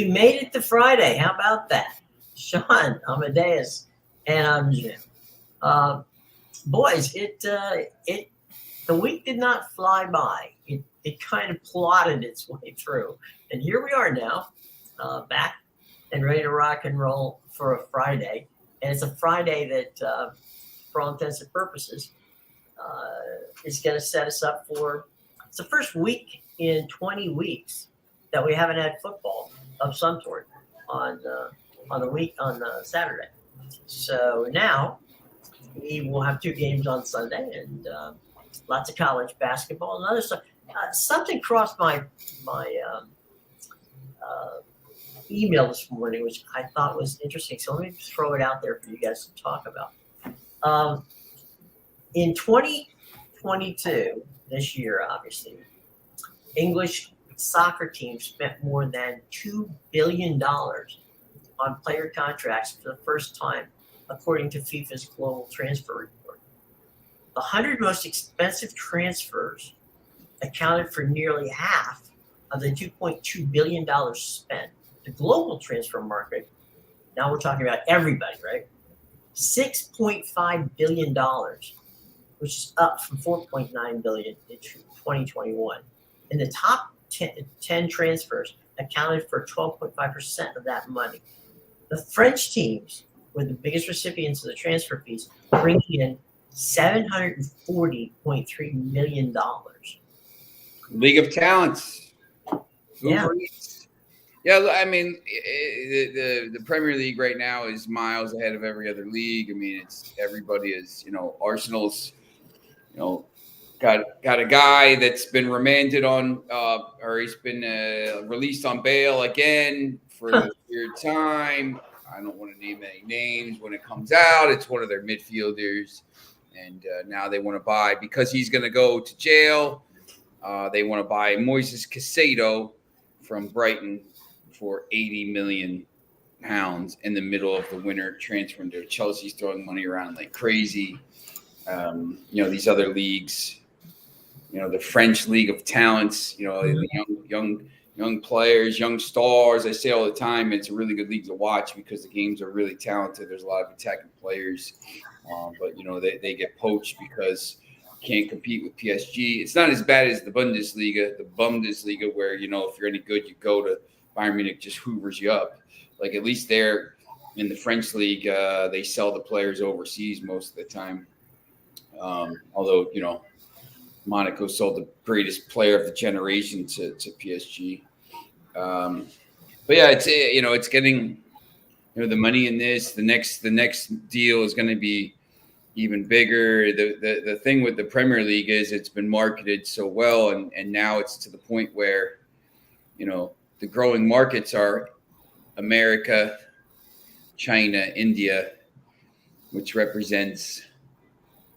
We made it to Friday. How about that? Sean, Amedeus, and I'm Jim. Boys, the week did not fly by. It kind of plodded its way through. And here we are now, back and ready to rock and roll for a Friday. And it's a Friday that, for all intents and purposes, is going to set us up for it's the first week in 20 weeks that we haven't had football of some sort on Saturday. So now we will have 2 games on Sunday and lots of college basketball and other stuff. Something crossed my email this morning, which I thought was interesting. So let me throw it out there for you guys to talk about. In 2022, this year, obviously, English soccer teams spent more than $2 billion on player contracts for the first time, according to FIFA's Global Transfer Report. The 100 most expensive transfers accounted for nearly half of the $2.2 billion spent. The global transfer market, now we're talking about everybody, right? $6.5 billion, which is up from $4.9 billion in 2021. And the top 10 transfers accounted for 12.5% of that money. The French teams were the biggest recipients of the transfer fees, bringing in $740.3 million. League of Talents. Yeah. Yeah, I mean, the Premier League right now is miles ahead of every other league. I mean, everybody is, Arsenal's, got a guy that's been remanded on, or he's been released on bail again for the third time. I don't want to name any names. When it comes out, it's one of their midfielders, and now they want to buy because he's going to go to jail. They want to buy Moises Caicedo from Brighton for £80 million in the middle of the winter transfer window. Chelsea's throwing money around like crazy. These other leagues, the French League of Talents, the young players, young stars. I say all the time, it's a really good league to watch because the games are really talented. There's a lot of attacking players, but they get poached because you can't compete with PSG. It's not as bad as the Bundesliga, where if you're any good, you go to Bayern Munich, just hoovers you up. Like at least there in the French league, they sell the players overseas most of the time. Although Monaco sold the greatest player of the generation to PSG. But yeah, it's getting the money in this. The next deal is going to be even bigger. The thing with the Premier League is it's been marketed so well, and now it's to the point where the growing markets are America, China, India, which represents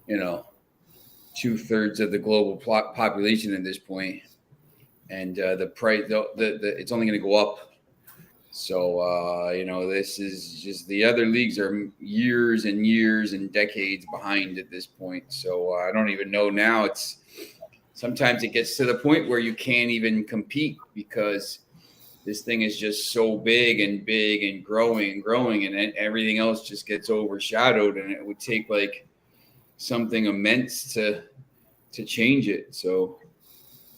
2/3 of the global population at this point, and the price it's only going to go up. So this is just the other leagues are years and years and decades behind at this point. So I don't even know now. Sometimes it gets to the point where you can't even compete because this thing is just so big and growing, and everything else just gets overshadowed, and it would take like something immense to change it. So,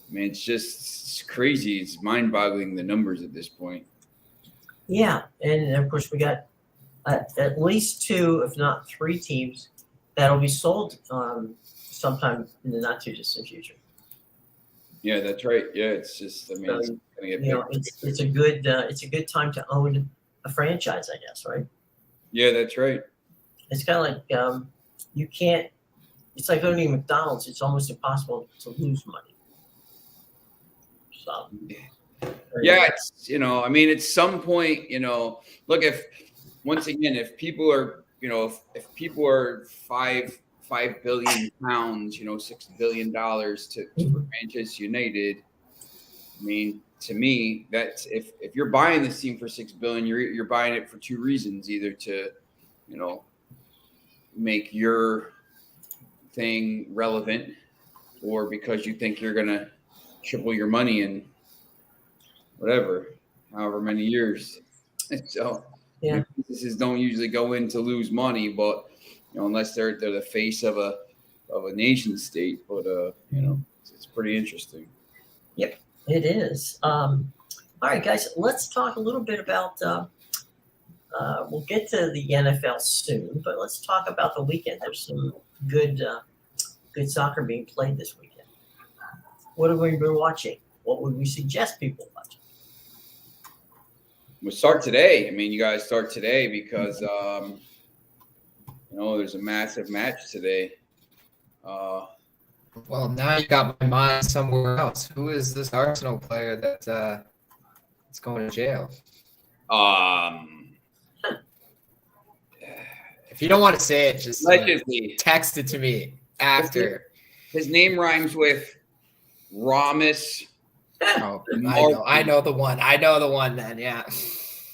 I mean, it's crazy. It's mind-boggling, the numbers at this point. Yeah, and of course we got at least 2, if not 3 teams that'll be sold sometime in the not too distant future. Yeah, that's right. Yeah, it's just, I mean, it's gonna get bigger. It's a good time to own a franchise, I guess, right? Yeah, that's right. It's kind of like you can't. It's like owning McDonald's. It's almost impossible to lose money. So. Yeah, it's I mean, at some point, look, if people are, if people are £5 billion, $6 billion to Manchester United. I mean, to me, that's if you're buying this team for $6 billion, you're buying it for 2 reasons: either to, make your thing relevant, or because you think you're gonna triple your money and whatever. however many years. So Yeah. businesses don't usually go in to lose money, but unless they're the face of a nation state. But it's pretty interesting. Yep, it is. All right, guys, let's talk a little bit about. We'll get to the NFL soon, but let's talk about the weekend. There's some good soccer being played this weekend. What have we been watching? What would we suggest people watch? We'll start today. I mean, you guys start today because there's a massive match today. Well, now you got my mind somewhere else. Who is this Arsenal player that's going to jail? If you don't want to say it, just text it to me after. His name rhymes with Ramos. Oh, I know the one. Then, yeah.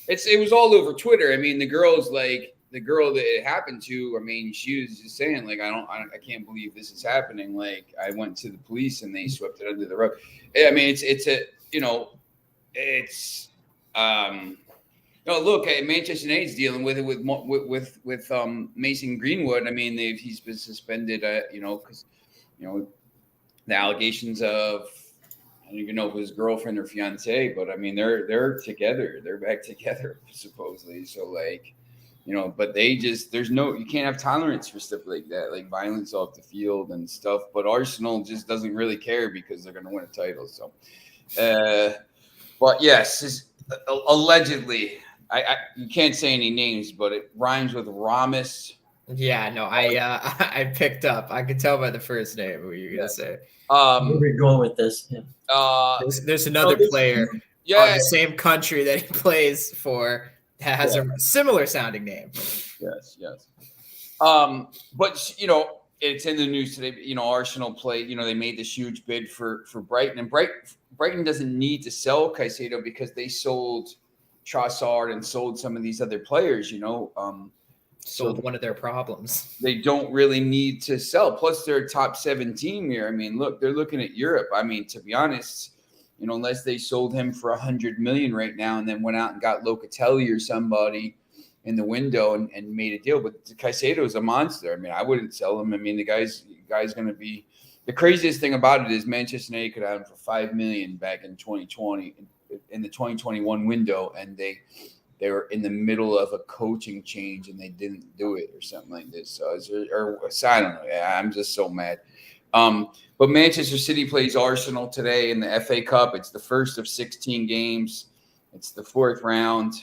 It was all over Twitter. I mean, the girl that it happened to. I mean, she was just saying like, I can't believe this is happening. Like, I went to the police and they swept it under the rug. I mean, look, Manchester United's dealing with it with Mason Greenwood. I mean, he's been suspended. Because the allegations of, I don't even know if it was girlfriend or fiance, but I mean they're together. They're back together supposedly. So like, but you can't have tolerance for stuff like that, like violence off the field and stuff. But Arsenal just doesn't really care because they're going to win a title. So, but yes, allegedly. You can't say any names, but it rhymes with Ramos. Yeah, no, I picked up. I could tell by the first name what you're gonna say. Where we're going with this? Yeah. There's another player on the same country that he plays for that has a similar sounding name. Yes. But it's in the news today. Arsenal played. They made this huge bid for Brighton, and Brighton doesn't need to sell Caicedo because they sold Trossard and sold some of these other players, sold one of their problems. They don't really need to sell. Plus, they're a top 7 team here. I mean, look, they're looking at Europe. I mean, to be honest, unless they sold him for 100 million right now and then went out and got Locatelli or somebody in the window and made a deal. But Caicedo is a monster. I mean, I wouldn't sell him. I mean, the guy's going to be. The craziest thing about it is Manchester United could have him for 5 million back in 2020. In the 2021 window, and they were in the middle of a coaching change and they didn't do it or something like this. So I don't know. Yeah, I'm just so mad. But Manchester City plays Arsenal today in the FA Cup. It's the first of 16 games. It's the 4th round.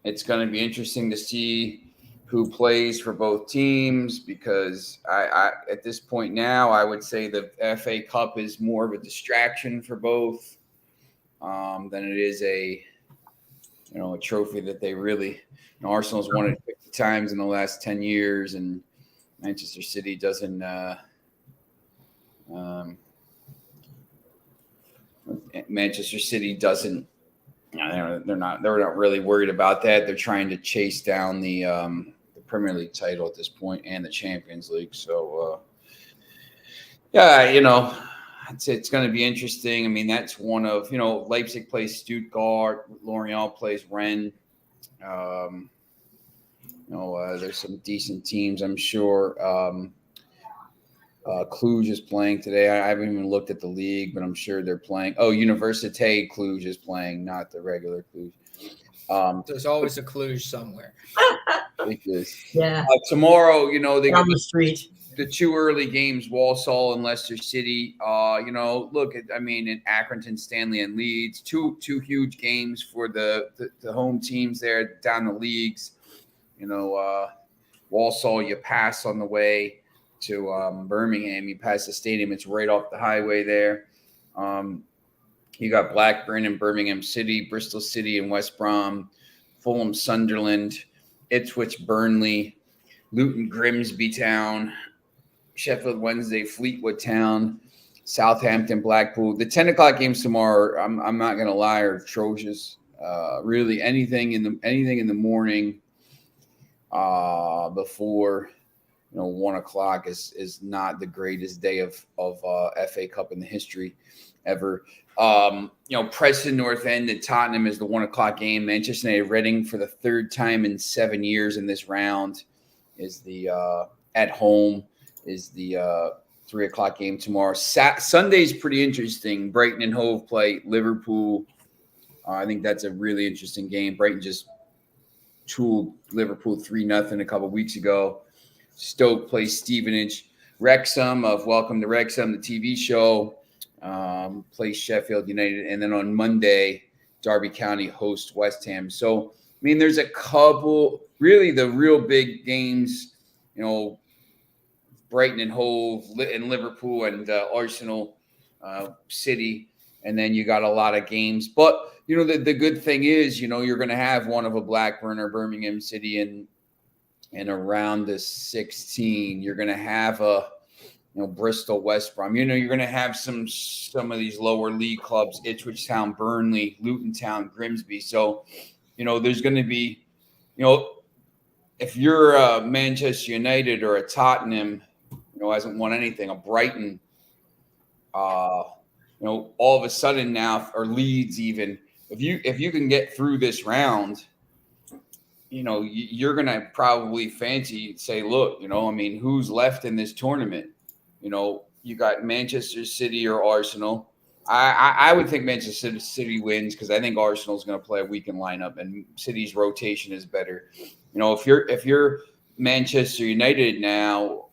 It's going to be interesting to see who plays for both teams because I at this point now, I would say the FA Cup is more of a distraction for both than it is a trophy that they really Arsenal's won it 50 times in the last 10 years and Manchester City doesn't they're not really worried about that. They're trying to chase down the Premier League title at this point and the Champions League. So, it's going to be interesting. I mean, that's one of, Leipzig plays Stuttgart, Lorient plays Rennes. There's some decent teams, I'm sure. Cluj is playing today. I haven't even looked at the league, but I'm sure they're playing. Oh, Université Cluj is playing, not the regular Cluj. There's always a Cluj somewhere. Yeah. Tomorrow, they on the street. The 2 early games, Walsall and Leicester City. Look at, in Accrington, Stanley, and Leeds. Two huge games for the home teams there down the leagues. Walsall, you pass on the way to Birmingham. You pass the stadium. It's right off the highway there. You got Blackburn and Birmingham City, Bristol City and West Brom, Fulham, Sunderland, Ipswich, Burnley, Luton, Grimsby Town, Sheffield Wednesday, Fleetwood Town, Southampton, Blackpool. The 10 o'clock games tomorrow, I'm not going to lie, are atrocious. Really, anything in the morning before 1 o'clock is not the greatest day of FA Cup in the history ever. Preston North End at Tottenham is the 1:00 game. Manchester United Reading for the third time in 7 years in this round is the at home is the 3:00 game tomorrow. Sunday's pretty interesting. Brighton and Hove play Liverpool. I think that's a really interesting game. Brighton just tooled Liverpool 3-0 a couple weeks ago. Stoke plays Stevenage. Wrexham of Welcome to Wrexham, the TV show, plays Sheffield United. And then on Monday, Derby County hosts West Ham. So, I mean, there's a couple, really the real big games, Brighton and Hove and Liverpool and Arsenal City. And then you got a lot of games. But, the good thing is, you're going to have one of a Blackburn or Birmingham City and around the 16. You're going to have a, Bristol, West Brom. You're going to have some of these lower league clubs, Ipswich Town, Burnley, Luton Town, Grimsby. So, there's going to be, if you're a Manchester United or a Tottenham, hasn't won anything, a Brighton, all of a sudden now, or Leeds even, if you can get through this round, you're going to probably say, look, who's left in this tournament? You got Manchester City or Arsenal. I would think Manchester City wins because I think Arsenal's going to play a weakened lineup and City's rotation is better. If you're Manchester United now,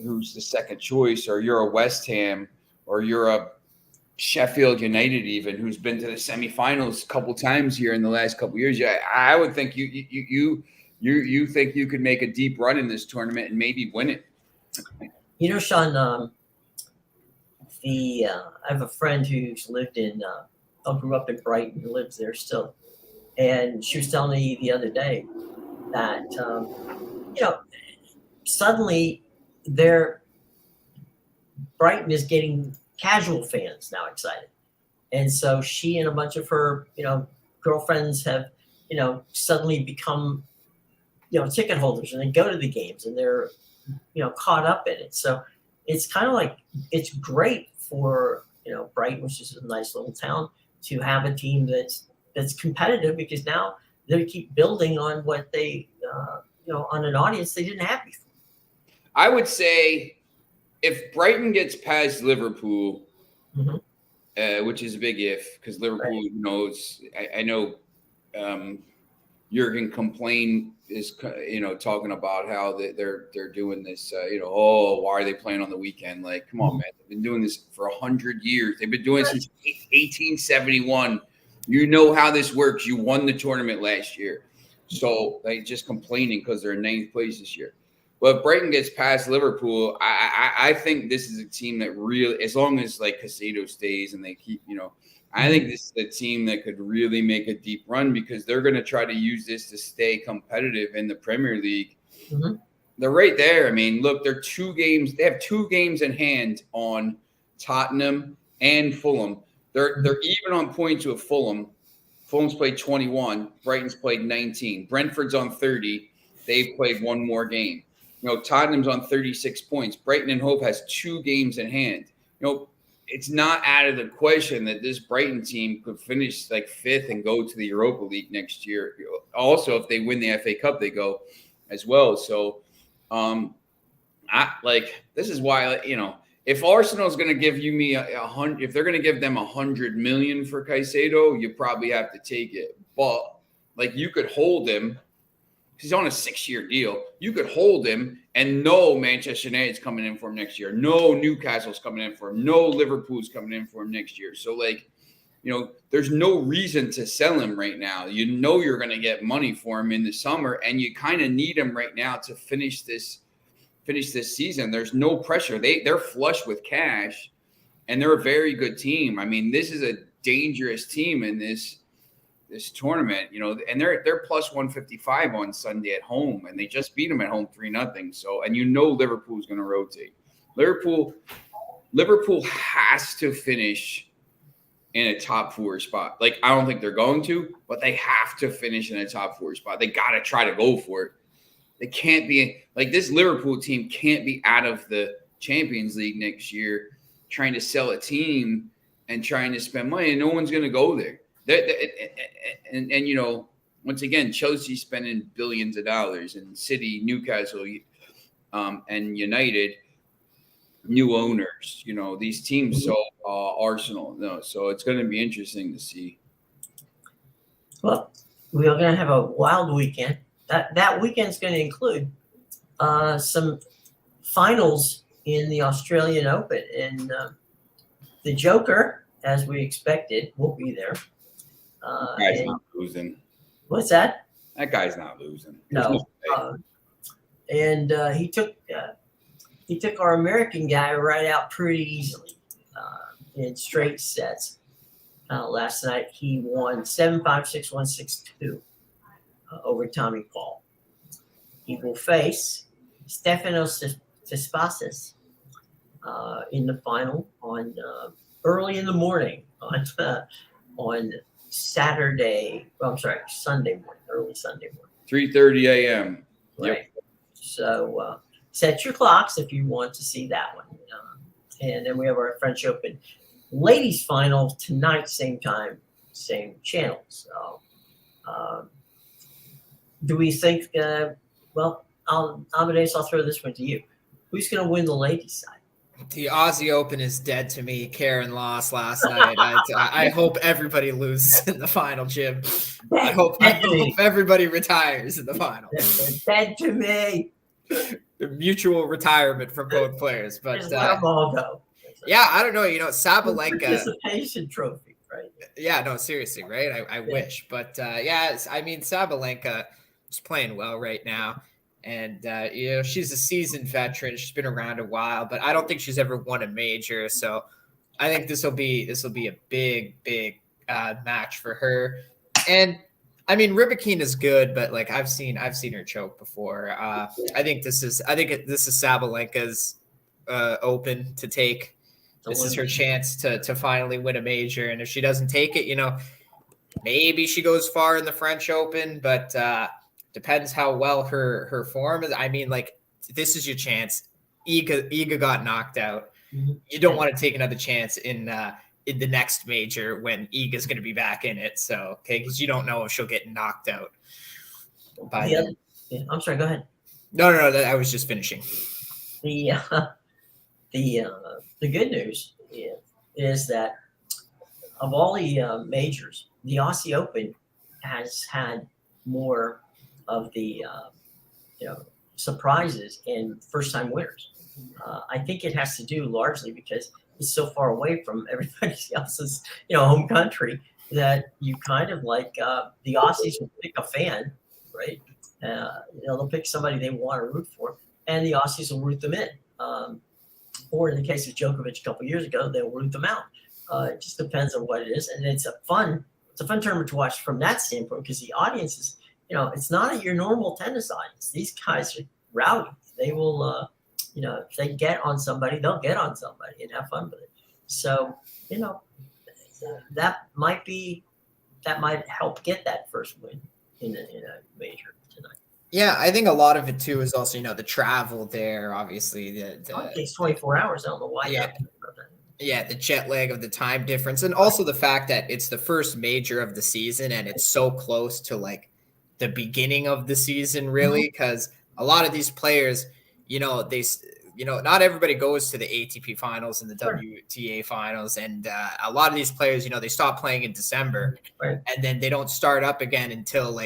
who's the second choice, or you're a West Ham, or you're a Sheffield United even, who's been to the semifinals a couple times here in the last couple years, I would think you think you could make a deep run in this tournament and maybe win it. Sean, I have a friend who's lived grew up in Brighton, who lives there still, and she was telling me the other day that suddenly Brighton is getting casual fans now excited, and so she and a bunch of her girlfriends have suddenly become ticket holders, and they go to the games and they're caught up in it. So it's kind of like it's great for Brighton, which is a nice little town, to have a team that's competitive, because now they keep building on what they on an audience they didn't have before. I would say if Brighton gets past Liverpool, which is a big if, because Liverpool, right. I know Jurgen complained is talking about how they're doing this. Why are they playing on the weekend? Like, come on, man! They've been doing this for 100 years. They've been doing it since 1871. You know how this works. You won the tournament last year, so they just complaining because they're in 9th place this year. But if Brighton gets past Liverpool, I think this is a team that really, as long as like Caicedo stays and they keep, I think this is a team that could really make a deep run, because they're going to try to use this to stay competitive in the Premier League. Mm-hmm. They're right there. I mean, look, they have 2 games in hand on Tottenham and Fulham. They're even on points with Fulham. Fulham's played 21. Brighton's played 19. Brentford's on 30. They've played 1 more game. Tottenham's on 36 points. Brighton and Hove has 2 games in hand. It's not out of the question that this Brighton team could finish like 5th and go to the Europa League next year. Also, if they win the FA Cup, they go as well. So, this is why, if Arsenal is going to give me if they're going to give them $100 million for Caicedo, you probably have to take it. But you could hold him. He's on a 6-year deal. You could hold him, and no Manchester United's coming in for him next year. No Newcastle's coming in for him. No Liverpool's coming in for him next year. So, there's no reason to sell him right now. You're going to get money for him in the summer, and you kind of need him right now to finish this season. There's no pressure. They're flush with cash, and they're a very good team. I mean, this is a dangerous team in this tournament, and they're plus 155 on Sunday at home, and they just beat them at home 3-0. So, and Liverpool's going to rotate. Liverpool has to finish in a top 4 spot. I don't think they're going to, but they have to finish in a top 4 spot. They got to try to go for it. They can't be this Liverpool team can't be out of the Champions League next year trying to sell a team and trying to spend money, and no one's going to go there. And once again, Chelsea's spending billions of dollars, and City, Newcastle, and United, new owners. These teams. So Arsenal, no. So it's going to be interesting to see. Well, we are going to have a wild weekend. That weekend's going to include some finals in the Australian Open, and the Joker, as we expected, will be there. Guy's not losing. What's that? That guy's not losing. No. And he took our American guy right out pretty easily in straight sets. Last night he won 7-5, 6-1, 6-2 over Tommy Paul. He will face Stefanos Tsitsipas in the final on early in the morning on Sunday morning, early Sunday morning. 3:30 a.m. Right. Yep. So set your clocks if you want to see that one. And then we have our French Open ladies final tonight, same time, same channel. So do we think, Amedeus, I'll throw this one to you. Who's going to win the ladies side? The Aussie Open is dead to me. Karen lost last night. I hope everybody loses in the final, Jim. I hope everybody retires in the final. Dead to me. Mutual retirement for both players. But Just let them all go. Yeah, I don't know. Sabalenka. Participation trophy, right? Yeah, no, seriously, right? I wish. But Sabalenka is playing well right now. And, she's a seasoned veteran. She's been around a while, but I don't think she's ever won a major. So I think this will be a big match for her. And I mean, Rybakina is good, but like I've seen her choke before. I think this is Sabalenka's Open to take. This is her chance to finally win a major. And if she doesn't take it, maybe she goes far in the French Open, but depends how well her form is. I mean, like, this is your chance. Iga got knocked out. Mm-hmm. You don't want to take another chance in the next major when Iga's going to be back in it. So, because you don't know if she'll get knocked out. I'm sorry. Go ahead. No. I was just finishing. The good news is that of all the majors, the Aussie Open has had more of the surprises and first-time winners. I think it has to do largely because it's so far away from everybody else's home country that you kind of like the Aussies will pick a fan, right? They'll pick somebody they want to root for, and the Aussies will root them in. Or in the case of Djokovic a couple years ago, they'll root them out. It just depends on what it is, and it's a fun tournament to watch from that standpoint because the audience is. It's not your normal tennis audience. These guys are rowdy. They will, if they get on somebody, they'll get on somebody and have fun with it. So, that might help get that first win in a major tonight. Yeah, I think a lot of it too is also, the travel there. Obviously, it takes 24 hours. I don't know why. Yeah, the jet lag of the time difference, and also the fact that it's the first major of the season and it's so close to like the beginning of the season, really, because a lot of these players, not everybody goes to the ATP finals and the WTA finals. And a lot of these players, they stop playing in December and then they don't start up again until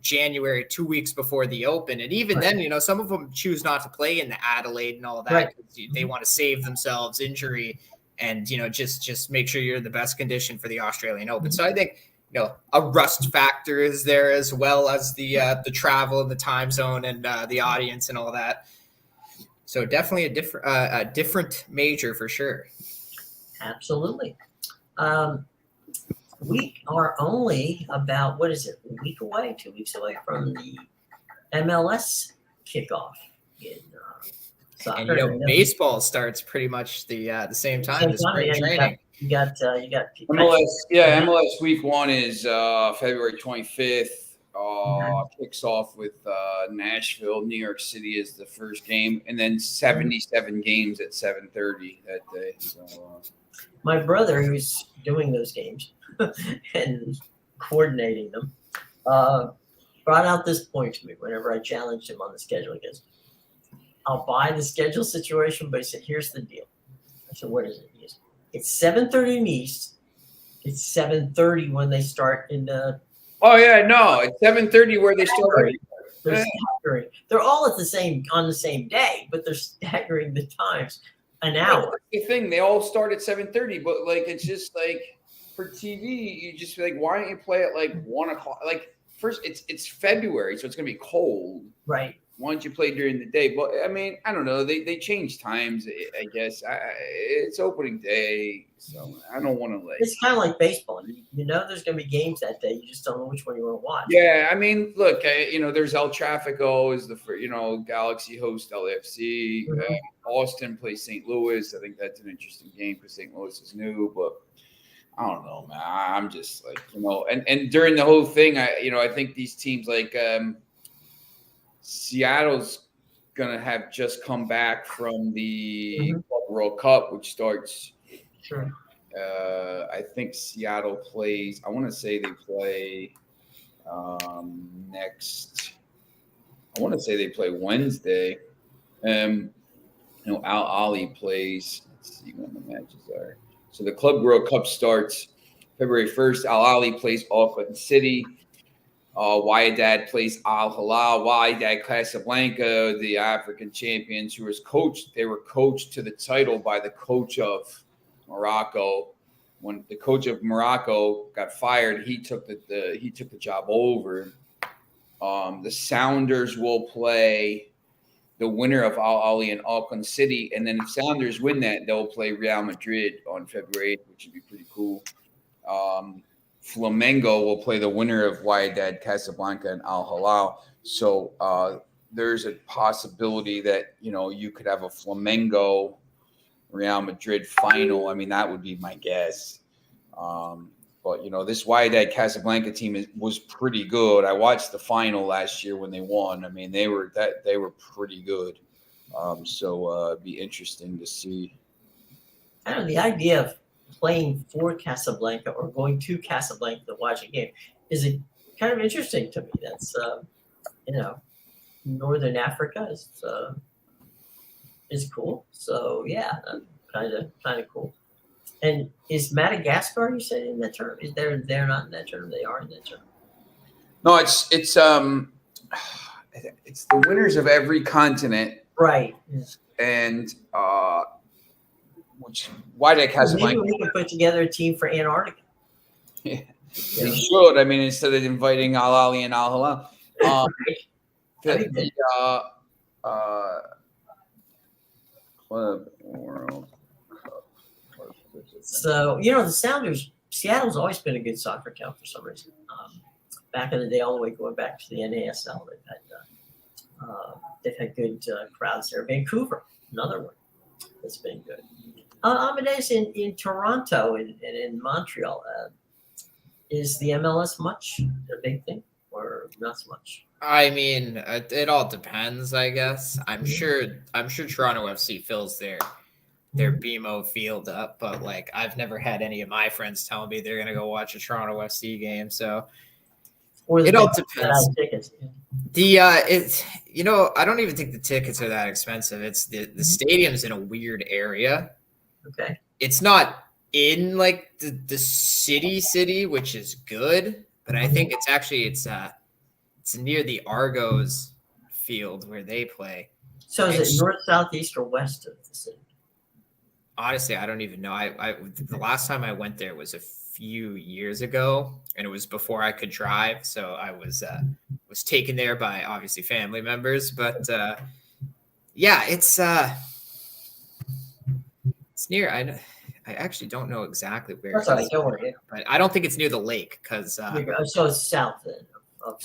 January, 2 weeks before the Open. And even then, some of them choose not to play in the Adelaide and all that. They want to save themselves injury and, just make sure you're in the best condition for the Australian Open. So I think, a rust factor is there as well as the travel and the time zone and the audience and all that. So definitely a different major for sure. Absolutely. We are only about, a week away, 2 weeks away from the MLS kickoff in soccer. And baseball starts pretty much the same time as spring training. You got MLS. Yeah, MLS week 1 is February 25th. Kicks off with Nashville. New York City is the first game, and then 77 games at 7:30 that day. So My brother, who's doing those games and coordinating them, brought out this point to me whenever I challenged him on the schedule. He goes, I'll buy the schedule situation, but he said, here's the deal. I said, what is it? He goes, it's 7:30 in the East. It's 7:30 when they start in the. Oh yeah, no, it's 7:30 where they start. They're staggering. They're all on the same day, but they're staggering the times an hour. That's the thing, they all start at 7:30, but like it's just like for TV, you just be like, why don't you play at like 1:00? Like first, it's February, so it's gonna be cold. Right. Why don't you play during the day? But I mean, I don't know. They change times. I guess it's opening day, so I don't want to like. It's kind of like baseball. You know, there's going to be games that day. You just don't know which one you want to watch. Yeah, I mean, look, there's El Trafico is Galaxy host LAFC. Mm-hmm. Austin plays St. Louis. I think that's an interesting game because St. Louis is new, but I don't know, man. I'm just like, and during the whole thing, I think these teams like. Seattle's gonna have just come back from the Club World Cup, which starts. Sure. I think Seattle plays. I want to say they play next. I want to say they play Wednesday. Al Ali plays. Let's see when the matches are. So the Club World Cup starts February 1st. Al Ali plays Auckland City. Wydad plays Al Hilal. Wydad Casablanca, the African champions, who was coached. They were coached to the title by the coach of Morocco. When the coach of Morocco got fired, he took the job over. The Sounders will play the winner of Al Ali and Auckland City, and then if Sounders win that, they'll play Real Madrid on February 8th, which would be pretty cool. Flamengo will play the winner of Wydad Casablanca and Al Hilal. So there's a possibility that, you could have a Flamengo Real Madrid final. I mean, that would be my guess. But, this Wydad Casablanca team was pretty good. I watched the final last year when they won. I mean, they were pretty good. So it'd be interesting to see. I don't know, the idea of playing for Casablanca or going to Casablanca to watch a game is kind of interesting to me. That's Northern Africa is cool. So yeah, kind of cool. And is Madagascar, you said, in that term? Is they're not in that term? They are in that term. No, it's the winners of every continent, right? And which Wydad Casablanca. Maybe we can put together a team for Antarctica. Yeah. They should. I mean, instead of inviting Al Ali and Al Hilal, Club World Cup. So the Sounders. Seattle's always been a good soccer town for some reason. Back in the day, all the way going back to the NASL, they've had good crowds there. Vancouver, another one that's been good. Amedeus, in Toronto and in Montreal, is the MLS much a big thing or not so much? I mean, it all depends, I guess. I'm sure Toronto FC fills their BMO field up, but like I've never had any of my friends tell me they're gonna go watch a Toronto FC game. So it all depends. I don't even think the tickets are that expensive. It's the stadium's in a weird area. Okay. It's not in like the city, which is good, but I think it's near the Argos field where they play. So is it north, south, east, or west of the city? Honestly, I don't even know. The last time I went there was a few years ago, and it was before I could drive, so I was taken there by obviously family members. But yeah, it's near. I actually don't know exactly where. That's all right, don't worry. But I don't think it's near the lake because. So it's south then.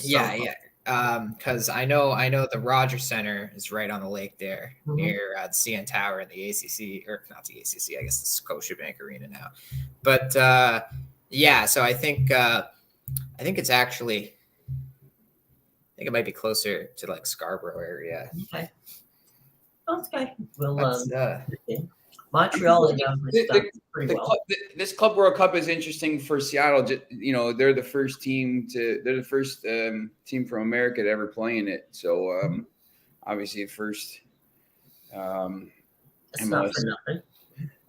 Yeah. Because I know the Rogers Center is right on the lake there, near the CN Tower and the ACC, or not the ACC, I guess the Scotiabank Arena now. But yeah, so I think it's actually, I think it might be closer to like Scarborough area. Okay. Okay. Well, Montreal has done pretty well. This Club World Cup is interesting for Seattle. You know, they're the first team team from America to ever play in it. So obviously, first That's not for nothing.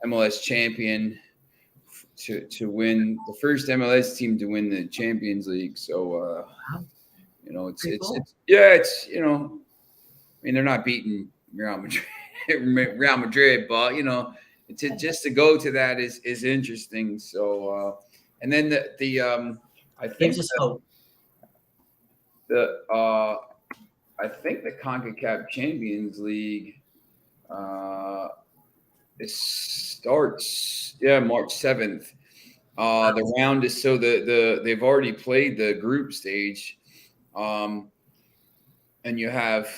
MLS champion to win, the first MLS team to win the Champions League. So you know, it's you know, I mean, they're not beating Real Madrid, but you know, just to go to that is interesting. So and then I think gives us hope. I think the CONCACAF Champions League it starts March 7th. The round is they've already played the group stage, and you have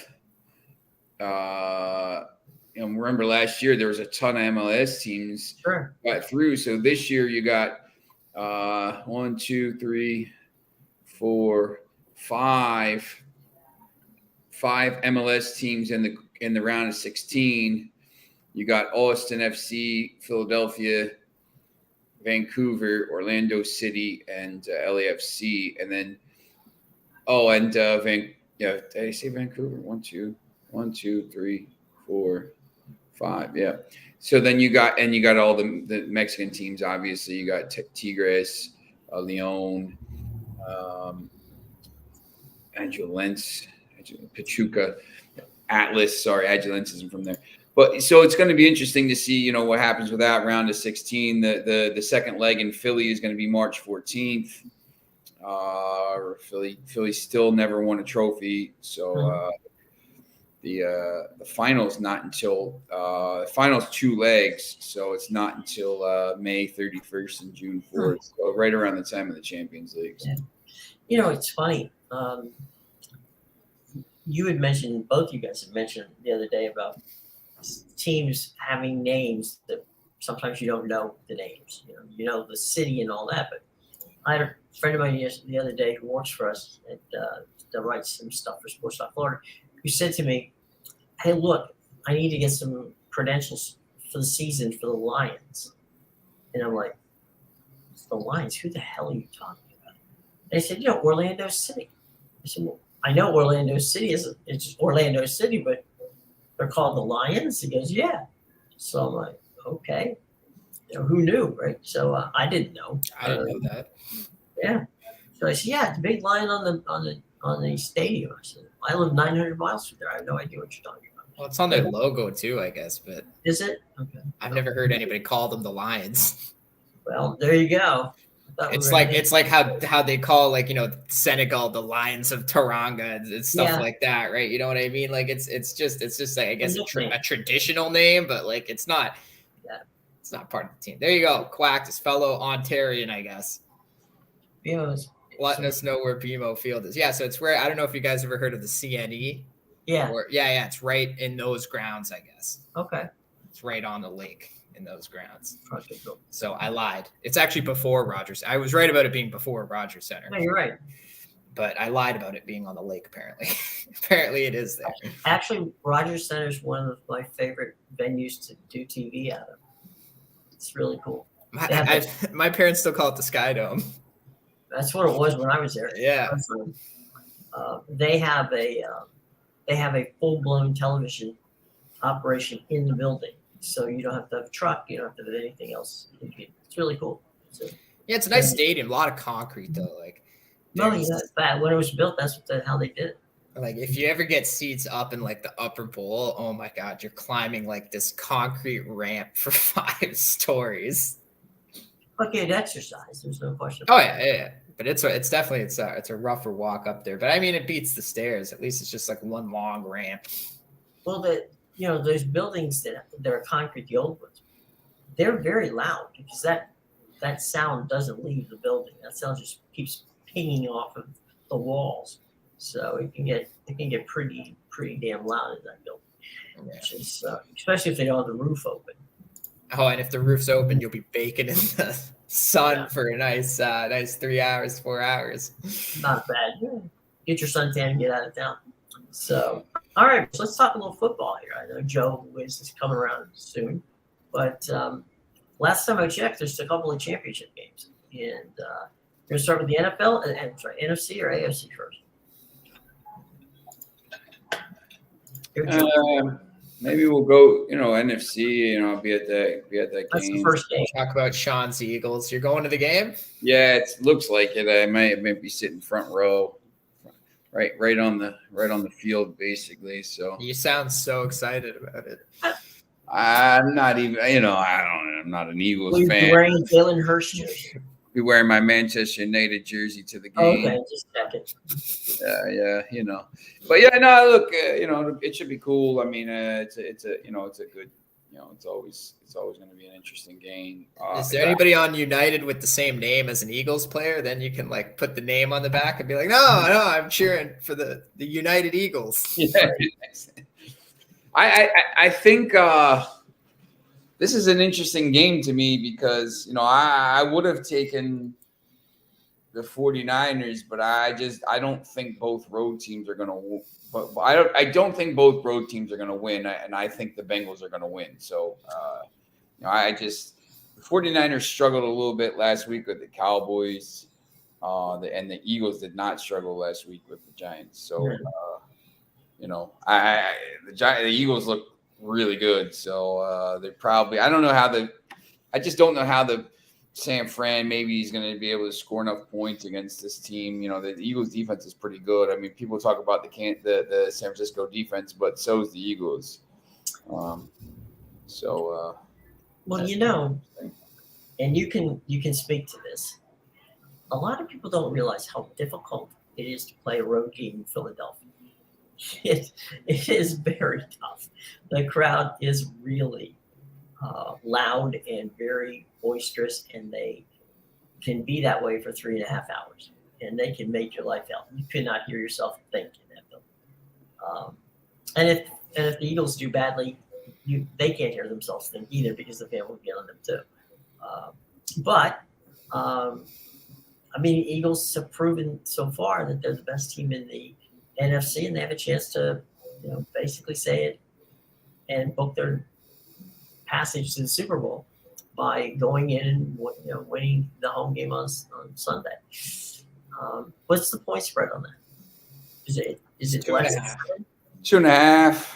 remember last year there was a ton of MLS teams got through. So this year you got 1, 2, 3, 4, 5 MLS teams in the round of 16. You got Austin FC, Philadelphia, Vancouver, Orlando City, and LAFC, and then did I say Vancouver? 1, 2, 3, 4, 5. Yeah. So then you got all the Mexican teams. Obviously, you got Tigres, León, Aguilense, Pachuca, Atlas. Sorry, Aguilense isn't from there. But so it's going to be interesting to see, you know, what happens with that round of 16. The second leg in Philly is going to be March 14th. Philly still never won a trophy, so the finals not until the finals 2 legs, so it's not until May 31st and June 4th, so right around the time of the Champions League. Yeah. You know, it's funny. You had mentioned, both you guys had mentioned the other day about teams having names that sometimes you don't know the names. You know the city and all that, but I had a friend of mine the other day who works for us that writes some stuff for Sports Florida, who said to me, "Hey, look, I need to get some credentials for the season for the Lions." And I'm like, "The Lions? Who the hell are you talking about?" They said, "You know, Orlando City." I said, "Well, I know Orlando City it's just Orlando City, but they're called the Lions?" He goes, "Yeah." So I'm like, "Okay." You know, who knew, right? So I didn't know. I didn't know that. Yeah. So I said, "Yeah, it's a big lion on the stadium." I said, "I live 900 miles from there. I have no idea what you're talking about." Well, it's on their logo too, I guess. But is it? Okay. I've never heard anybody call them the Lions. Well, there you go. It's like how they call, like, you know, Senegal the Lions of Teranga and stuff like that, right? You know what I mean? Like it's just like, I guess a traditional name, but like it's not part of the team. There you go. Quacked his fellow Ontarian, I guess. Letting us know where BMO Field is. Yeah, so it's where, I don't know if you guys ever heard of the CNE. Yeah. It's right in those grounds, I guess. Okay. It's right on the lake in those grounds. So I lied. It's actually before Rogers. I was right about it being before Rogers Center. No, you're right. But I lied about it being on the lake, apparently. Apparently it is there. Actually, Rogers Center is one of my favorite venues to do TV out of. It's really cool. My parents still call it the Sky Dome. That's what it was when I was there. Yeah. They have a full-blown television operation in the building. So you don't have to have a truck. You don't have to have anything else. It's really cool. Yeah, it's a nice stadium. A lot of concrete, though. Like, no, it's bad. When it was built, that's how they did it. Like, if you ever get seats up in, like, the upper bowl, oh, my God, you're climbing, like, this concrete ramp for 5 stories. Okay, exercise. There's no question. Oh, yeah. But it's definitely it's a rougher walk up there. But, I mean, it beats the stairs. At least it's just, like, one long ramp. Well, those buildings that are concrete, the old ones, they're very loud because that sound doesn't leave the building. That sound just keeps pinging off of the walls, so it can get pretty damn loud in that building. Yeah. Which is, especially if they don't have the roof open. Oh, and if the roof's open, you'll be baking in the sun for a nice 3 hours, 4 hours. Not bad. Get your suntan and get out of town. So. All right, so let's talk a little football here. I know Joe Wiz is coming around soon. But last time I checked, there's a couple of championship games, and we're gonna start with the NFL and sorry, NFC or AFC first. Maybe we'll go, NFC. Be at that That's game. the first game. Talk about Sean's Eagles. You're going to the game? Yeah, it looks like it. I might be sitting front row, right on the field, basically. So You sound so excited about it. I'm not even. I'm not an Eagles Will you fan. be wearing a Jalen Hurst jersey? Be wearing my Manchester United jersey to the game. Okay, just checking. Yeah, But yeah, no, look, it should be cool. I mean, it's a good, it's always going to be an interesting game. Is there anybody on United with the same name as an Eagles player? Then you can like put the name on the back and be like, no, I'm cheering for the United Eagles. Yeah. I think this is an interesting game to me because, I would have taken the 49ers, but I don't think both road teams are going to but I don't think both road teams are going to win, and I think the Bengals are going to win. So, the 49ers struggled a little bit last week with the Cowboys, and the Eagles did not struggle last week with the Giants. So, the Eagles look really good. So they're probably I just don't know how the San Fran, maybe he's going to be able to score enough points against this team. The Eagles defense is pretty good. I mean, people talk about the San Francisco defense, but so is the Eagles. Well, and you can speak to this. A lot of people don't realize how difficult it is to play a road game in Philadelphia. It is very tough. The crowd is really loud and very boisterous, and they can be that way for 3.5 hours, and they can make your life hell. You cannot hear yourself think in that building. And if the Eagles do badly, they can't hear themselves think either because the fan will get on them too. Eagles have proven so far that they're the best team in the NFC, and they have a chance to, basically say it and book their passage to the Super Bowl by going in and winning the home game on Sunday. What's the point spread on that? Is it less? 2.5.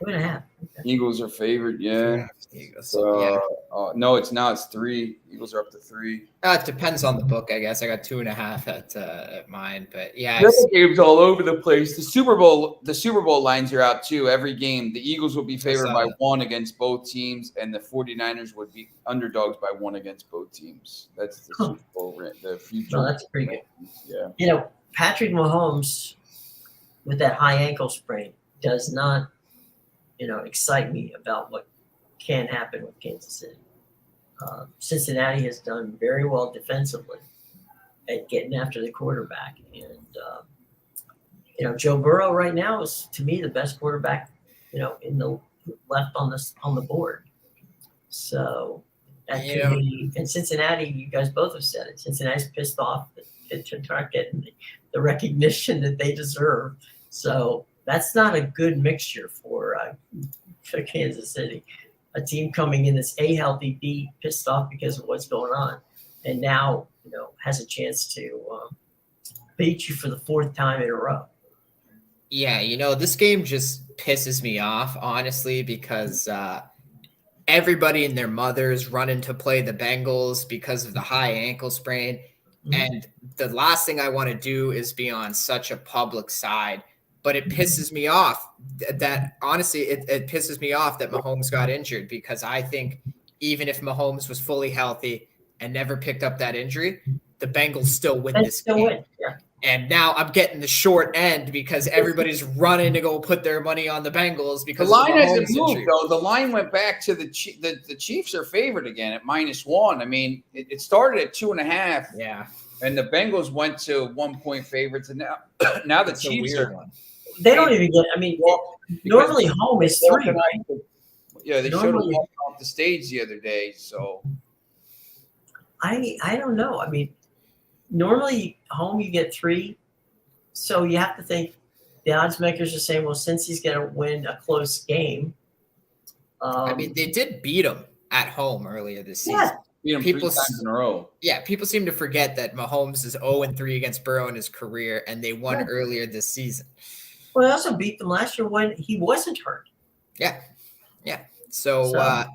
2.5. Okay. Eagles are favored, yeah. Eagles. No, it's 3. Eagles are up to 3. It depends on the book, I guess. I got 2.5 at mine, but yeah. The games all over the place. The Super Bowl lines are out too. Every game, the Eagles will be favored by 1 against both teams, and the 49ers would be underdogs by 1 against both teams. That's the Super Bowl the future. No, that's pretty good. Yeah. Patrick Mahomes with that high ankle sprain does not, excite me about what can happen with Kansas City. Cincinnati has done very well defensively at getting after the quarterback, and Joe Burrow right now is, to me, the best quarterback in the left on the board. So that could be. And Cincinnati, you guys both have said it. Cincinnati's pissed off that they're not getting the recognition that they deserve. So that's not a good mixture for Kansas City. A team coming in that's healthy, B, pissed off because of what's going on, and now has a chance to beat you for the 4th time in a row. Yeah, this game just pisses me off, honestly, because everybody and their mothers running to play the Bengals because of the high ankle sprain. Mm-hmm. And the last thing I want to do is be on such a public side. But it pisses me off that, honestly, it pisses me off that Mahomes got injured, because I think even if Mahomes was fully healthy and never picked up that injury, the Bengals still win this game. Yeah. And now I'm getting the short end because everybody's running to go put their money on the Bengals because the line hasn't moved, though. The line went back to the Chiefs are favored again at -1. I mean, it started at 2.5. Yeah. And the Bengals went to 1-point favorites, and now the Chiefs are. They don't even get. I mean, normally home is 3. Right? Yeah, they showed them off the stage the other day. So I don't know. I mean, normally home you get 3, so you have to think the odds makers are saying, well, since he's going to win a close game. They did beat him at home earlier this season. Yeah. Beat him 3 times in a row. Yeah, people seem to forget that Mahomes is 0-3 against Burrow in his career, and they won earlier this season. Well, I also beat them last year when he wasn't hurt. Yeah. So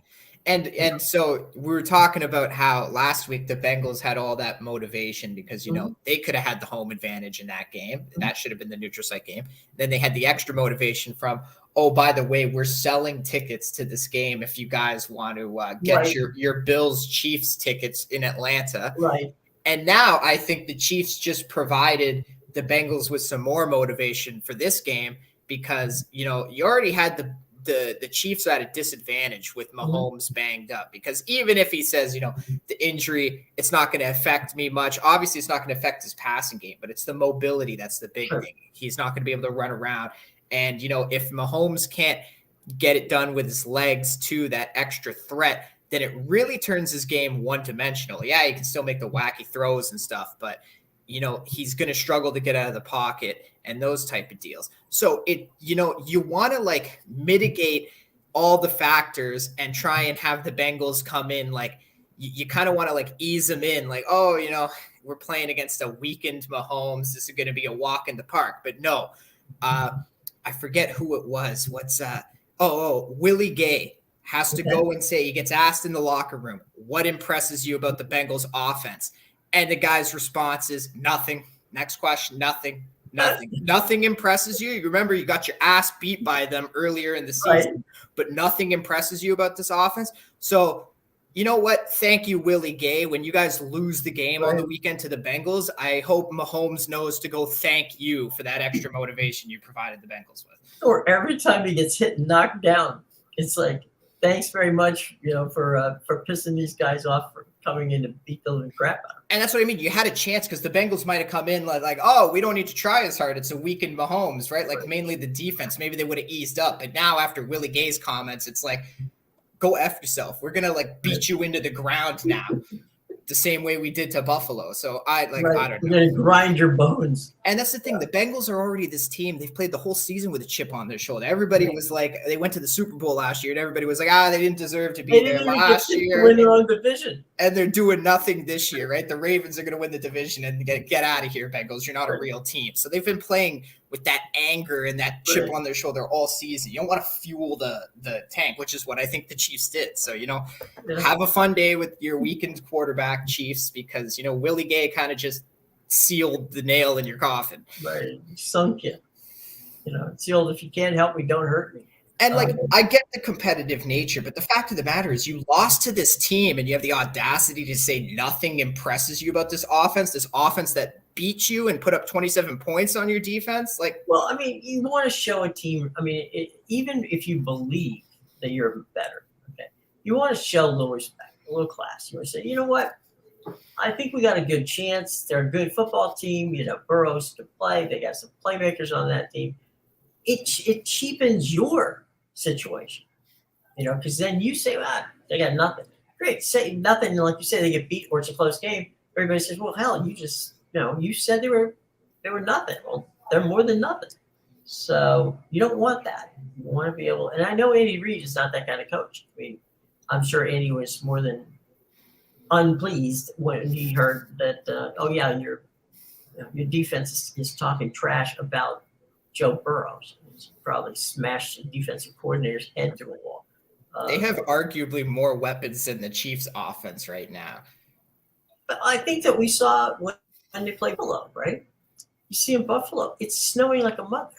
and so we were talking about how last week the Bengals had all that motivation because, you know, they could have had the home advantage in that game. That should have been the neutral site game. Then they had the extra motivation from, oh, by the way, we're selling tickets to this game if you guys want to get your Bills Chiefs tickets in Atlanta. Right. And now I think the Chiefs just provided the Bengals with some more motivation for this game because, you know, you already had the Chiefs at a disadvantage with Mahomes banged up because even if he says, you know, the injury, it's not going to affect me much. Obviously, it's not going to affect his passing game, but it's the mobility that's the big thing. He's not going to be able to run around. And, you know, if Mahomes can't get it done with his legs too, that extra threat, then it really turns his game one-dimensional. Yeah, he can still make the wacky throws and stuff, but, you know, he's going to struggle to get out of the pocket and those type of deals. So you know, you want to like mitigate all the factors and try and have the Bengals come in like you kind of want to like ease them in like, oh, you know, we're playing against a weakened Mahomes. This is going to be a walk in the park. But no, I forget who it was. Willie Gay has to go and say, he gets asked in the locker room, what impresses you about the Bengals offense? And the guy's response is nothing. Next question, nothing. Nothing impresses you. You remember you got your ass beat by them earlier in the season, but nothing impresses you about this offense. So, you know what? Thank you, Willie Gay. When you guys lose the game on the weekend to the Bengals, I hope Mahomes knows to go thank you for that extra motivation you provided the Bengals with. Or every time he gets hit and knocked down, it's like, thanks very much, you know, for pissing these guys off for coming in to beat the living crap out of them. And that's what I mean. You had a chance because the Bengals might have come in like, oh, we don't need to try as hard. It's a weakened Mahomes, right? Like mainly the defense. Maybe they would have eased up. But now after Willie Gay's comments, it's like, go F yourself. We're going to like beat you into the ground now. The same way we did to Buffalo. So I don't know. We're going to grind your bones. And that's the thing. The Bengals are already this team. They've played the whole season with a chip on their shoulder. Everybody was like, they went to the Super Bowl last year and everybody was like, they didn't deserve to be there last year. Win their own division. And they're doing nothing this year, right? The Ravens are going to win the division and get out of here, Bengals. You're not a real team. So they've been playing with that anger and that chip on their shoulder all season. You don't want to fuel the tank, which is what I think the Chiefs did. So, you know, have a fun day with your weakened quarterback, Chiefs, because, you know, Willie Gay kind of just sealed the nail in your coffin. Right. Sunk it. You know, sealed, if you can't help me, don't hurt me. And like, I get the competitive nature, but the fact of the matter is you lost to this team and you have the audacity to say nothing impresses you about this offense that beat you and put up 27 points on your defense. Like, well, I mean, you want to show a team. I mean, even if you believe that you're better, okay, you want to show a little respect, a little class. You want to say, you know what? I think we got a good chance. They're a good football team. You know, Burrows can play. They got some playmakers on that team. It cheapens your situation, you know, because then you say, they got nothing. Great, say nothing. Like you say, they get beat or it's a close game. Everybody says, well, hell, you just, you know, you said they were nothing. Well, they're more than nothing. So you don't want that. You want to be able, and I know Andy Reid is not that kind of coach. I mean, I'm sure Andy was more than unpleased when he heard that, your defense is talking trash about Joe Burrows. He's probably smashed the defensive coordinator's head through a wall. They have arguably more weapons than the Chiefs offense right now. But I think that we saw when they played Buffalo, right? You see in Buffalo, it's snowing like a mother.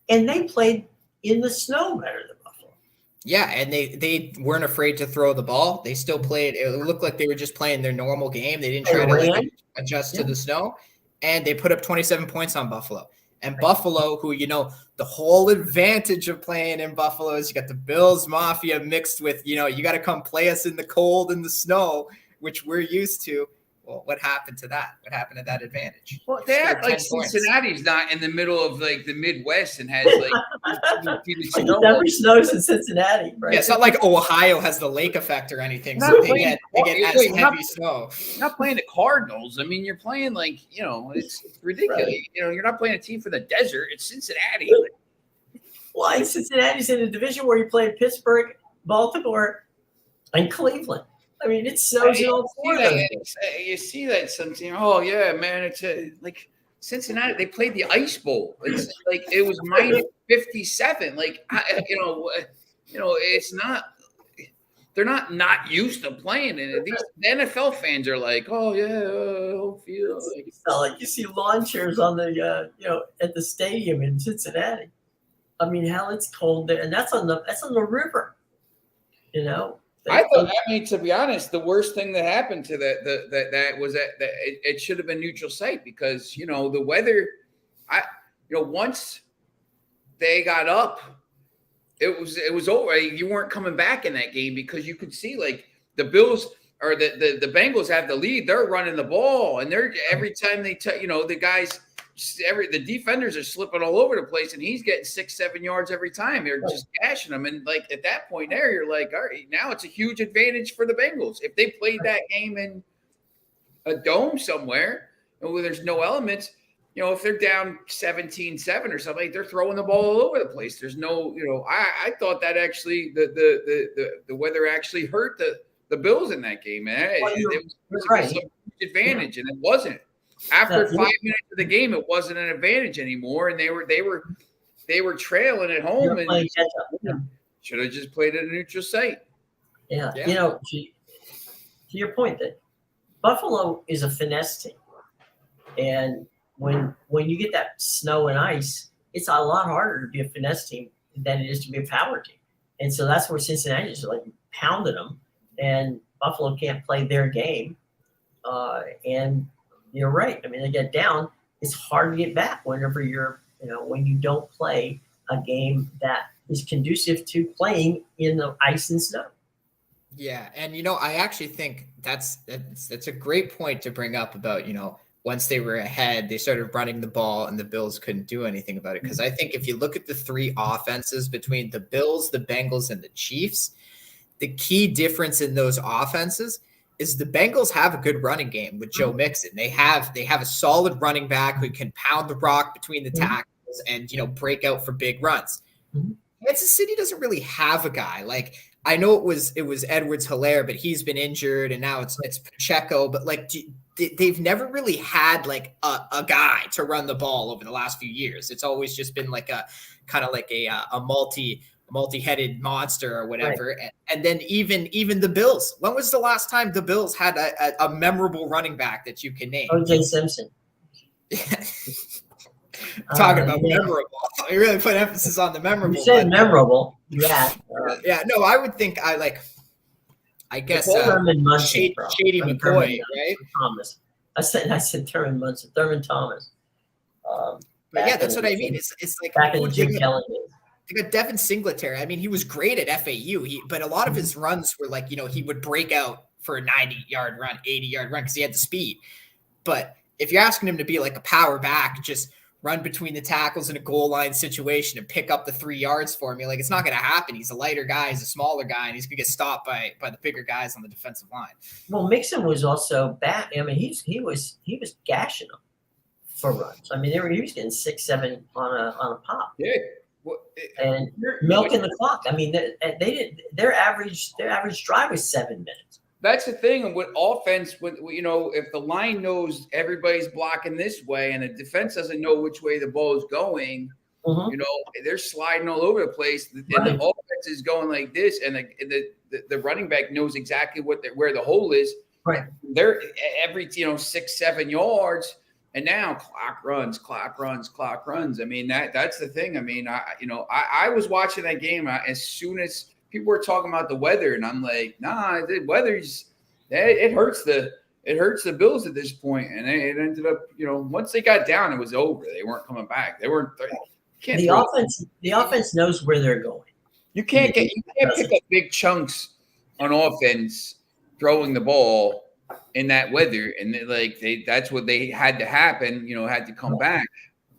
And they played in the snow better than Buffalo. Yeah, and they weren't afraid to throw the ball. They still played. It looked like they were just playing their normal game. They didn't try to adjust to the snow. And they put up 27 points on Buffalo. And Buffalo, who, you know, the whole advantage of playing in Buffalo is you got the Bills Mafia mixed with, you know, you got to come play us in the cold and the snow, which we're used to. Well, what happened to that? What happened to that advantage? Well, they act like Cincinnati's not in the middle of like the Midwest and has like it never snows in Cincinnati, right? Yeah, it's not like Ohio has the lake effect or anything, so they get as heavy snow. You're not playing the Cardinals. I mean, you're playing like, you know, it's ridiculous. Right. You know, you're not playing a team for the desert. It's Cincinnati. Why Cincinnati's in a division where you play Pittsburgh, Baltimore, And Cleveland. I mean, it snows in all four of those games. You see that something. Oh yeah, man! It's like Cincinnati. They played the Ice Bowl. It's like it was -57. Like it's not. They're not used to playing in it. These NFL fans are like, oh yeah, home field. It's not like you see lawn chairs on the at the stadium in Cincinnati. I mean, hell, it's cold there, and that's on the river. You know. I thought. I mean, to be honest, the worst thing that happened to that was that it should have been neutral site because the weather. Once they got up, it was over. You weren't coming back in that game because you could see like the Bills or the Bengals have the lead. They're running the ball, and they're every time they the guys. The defenders are slipping all over the place, and he's getting 6-7 yards every time. They're just gashing them, and like at that point there, you're like, all right, now it's a huge advantage for the Bengals. If they played that game in a dome somewhere, where there's no elements, if they're down 17-7 or something, they're throwing the ball all over the place. There's no, I thought that actually the weather actually hurt the Bills in that game, man. It was a huge advantage, and it wasn't. After 5 minutes of the game, it wasn't an advantage anymore, and they were trailing at home and should have just played at a neutral site. Yeah. To your point that Buffalo is a finesse team, and when you get that snow and ice, it's a lot harder to be a finesse team than it is to be a power team, and so that's where Cincinnati is like pounding them, and Buffalo can't play their game, and. You're right. I mean, they get down. It's hard to get back whenever when you don't play a game that is conducive to playing in the ice and snow. Yeah, and I actually think that's a great point to bring up about once they were ahead, they started running the ball, and the Bills couldn't do anything about it. Because I think if you look at the three offenses between the Bills, the Bengals, and the Chiefs, the key difference in those offenses is the Bengals have a good running game with Joe Mixon. They have a solid running back who can pound the rock between the tackles and break out for big runs. Kansas City doesn't really have a guy. Like I know it was Edwards-Helaire, but he's been injured, and now it's Pacheco. But like they've never really had like a guy to run the ball over the last few years. It's always just been like a kind of like a multi-headed monster or whatever. Right. And then even the Bills. When was the last time the Bills had a memorable running back that you can name? O.J. Simpson. Talking about memorable. You really put emphasis on the memorable. You said memorable. Yeah. Yeah. No, I would think I guess Shady McCoy, right? Thomas. I said Thurman Munson. Thurman Thomas. But yeah, that's what I mean. It's like back in the Jim Kelly days. They got Devin Singletary. I mean, he was great at FAU, but a lot of his runs were like, he would break out for a 90-yard run, 80-yard run because he had the speed. But if you're asking him to be like a power back, just run between the tackles in a goal line situation and pick up the 3 yards for me, like it's not going to happen. He's a lighter guy, he's a smaller guy, and he's going to get stopped by the bigger guys on the defensive line. Well, Mixon was also bad. I mean, he was gashing them for runs. I mean, he was getting 6-7 on a pop. Yeah. And milking the clock. I mean, their average drive was 7 minutes. That's the thing with offense. If the line knows everybody's blocking this way and the defense doesn't know which way the ball is going, they're sliding all over the place. And the offense is going like this, and the running back knows exactly where the hole is. Right. They're every 6-7 yards. And now clock runs. I mean, that's the thing. I mean, I was watching that game as soon as people were talking about the weather, and I'm like, nah, the weather's it hurts the Bills at this point. And it ended up, once they got down, it was over. They weren't coming back. They weren't. The offense knows where they're going. You can't pick up big chunks on offense throwing the ball in that weather, and that's what they had to happen, had to come back,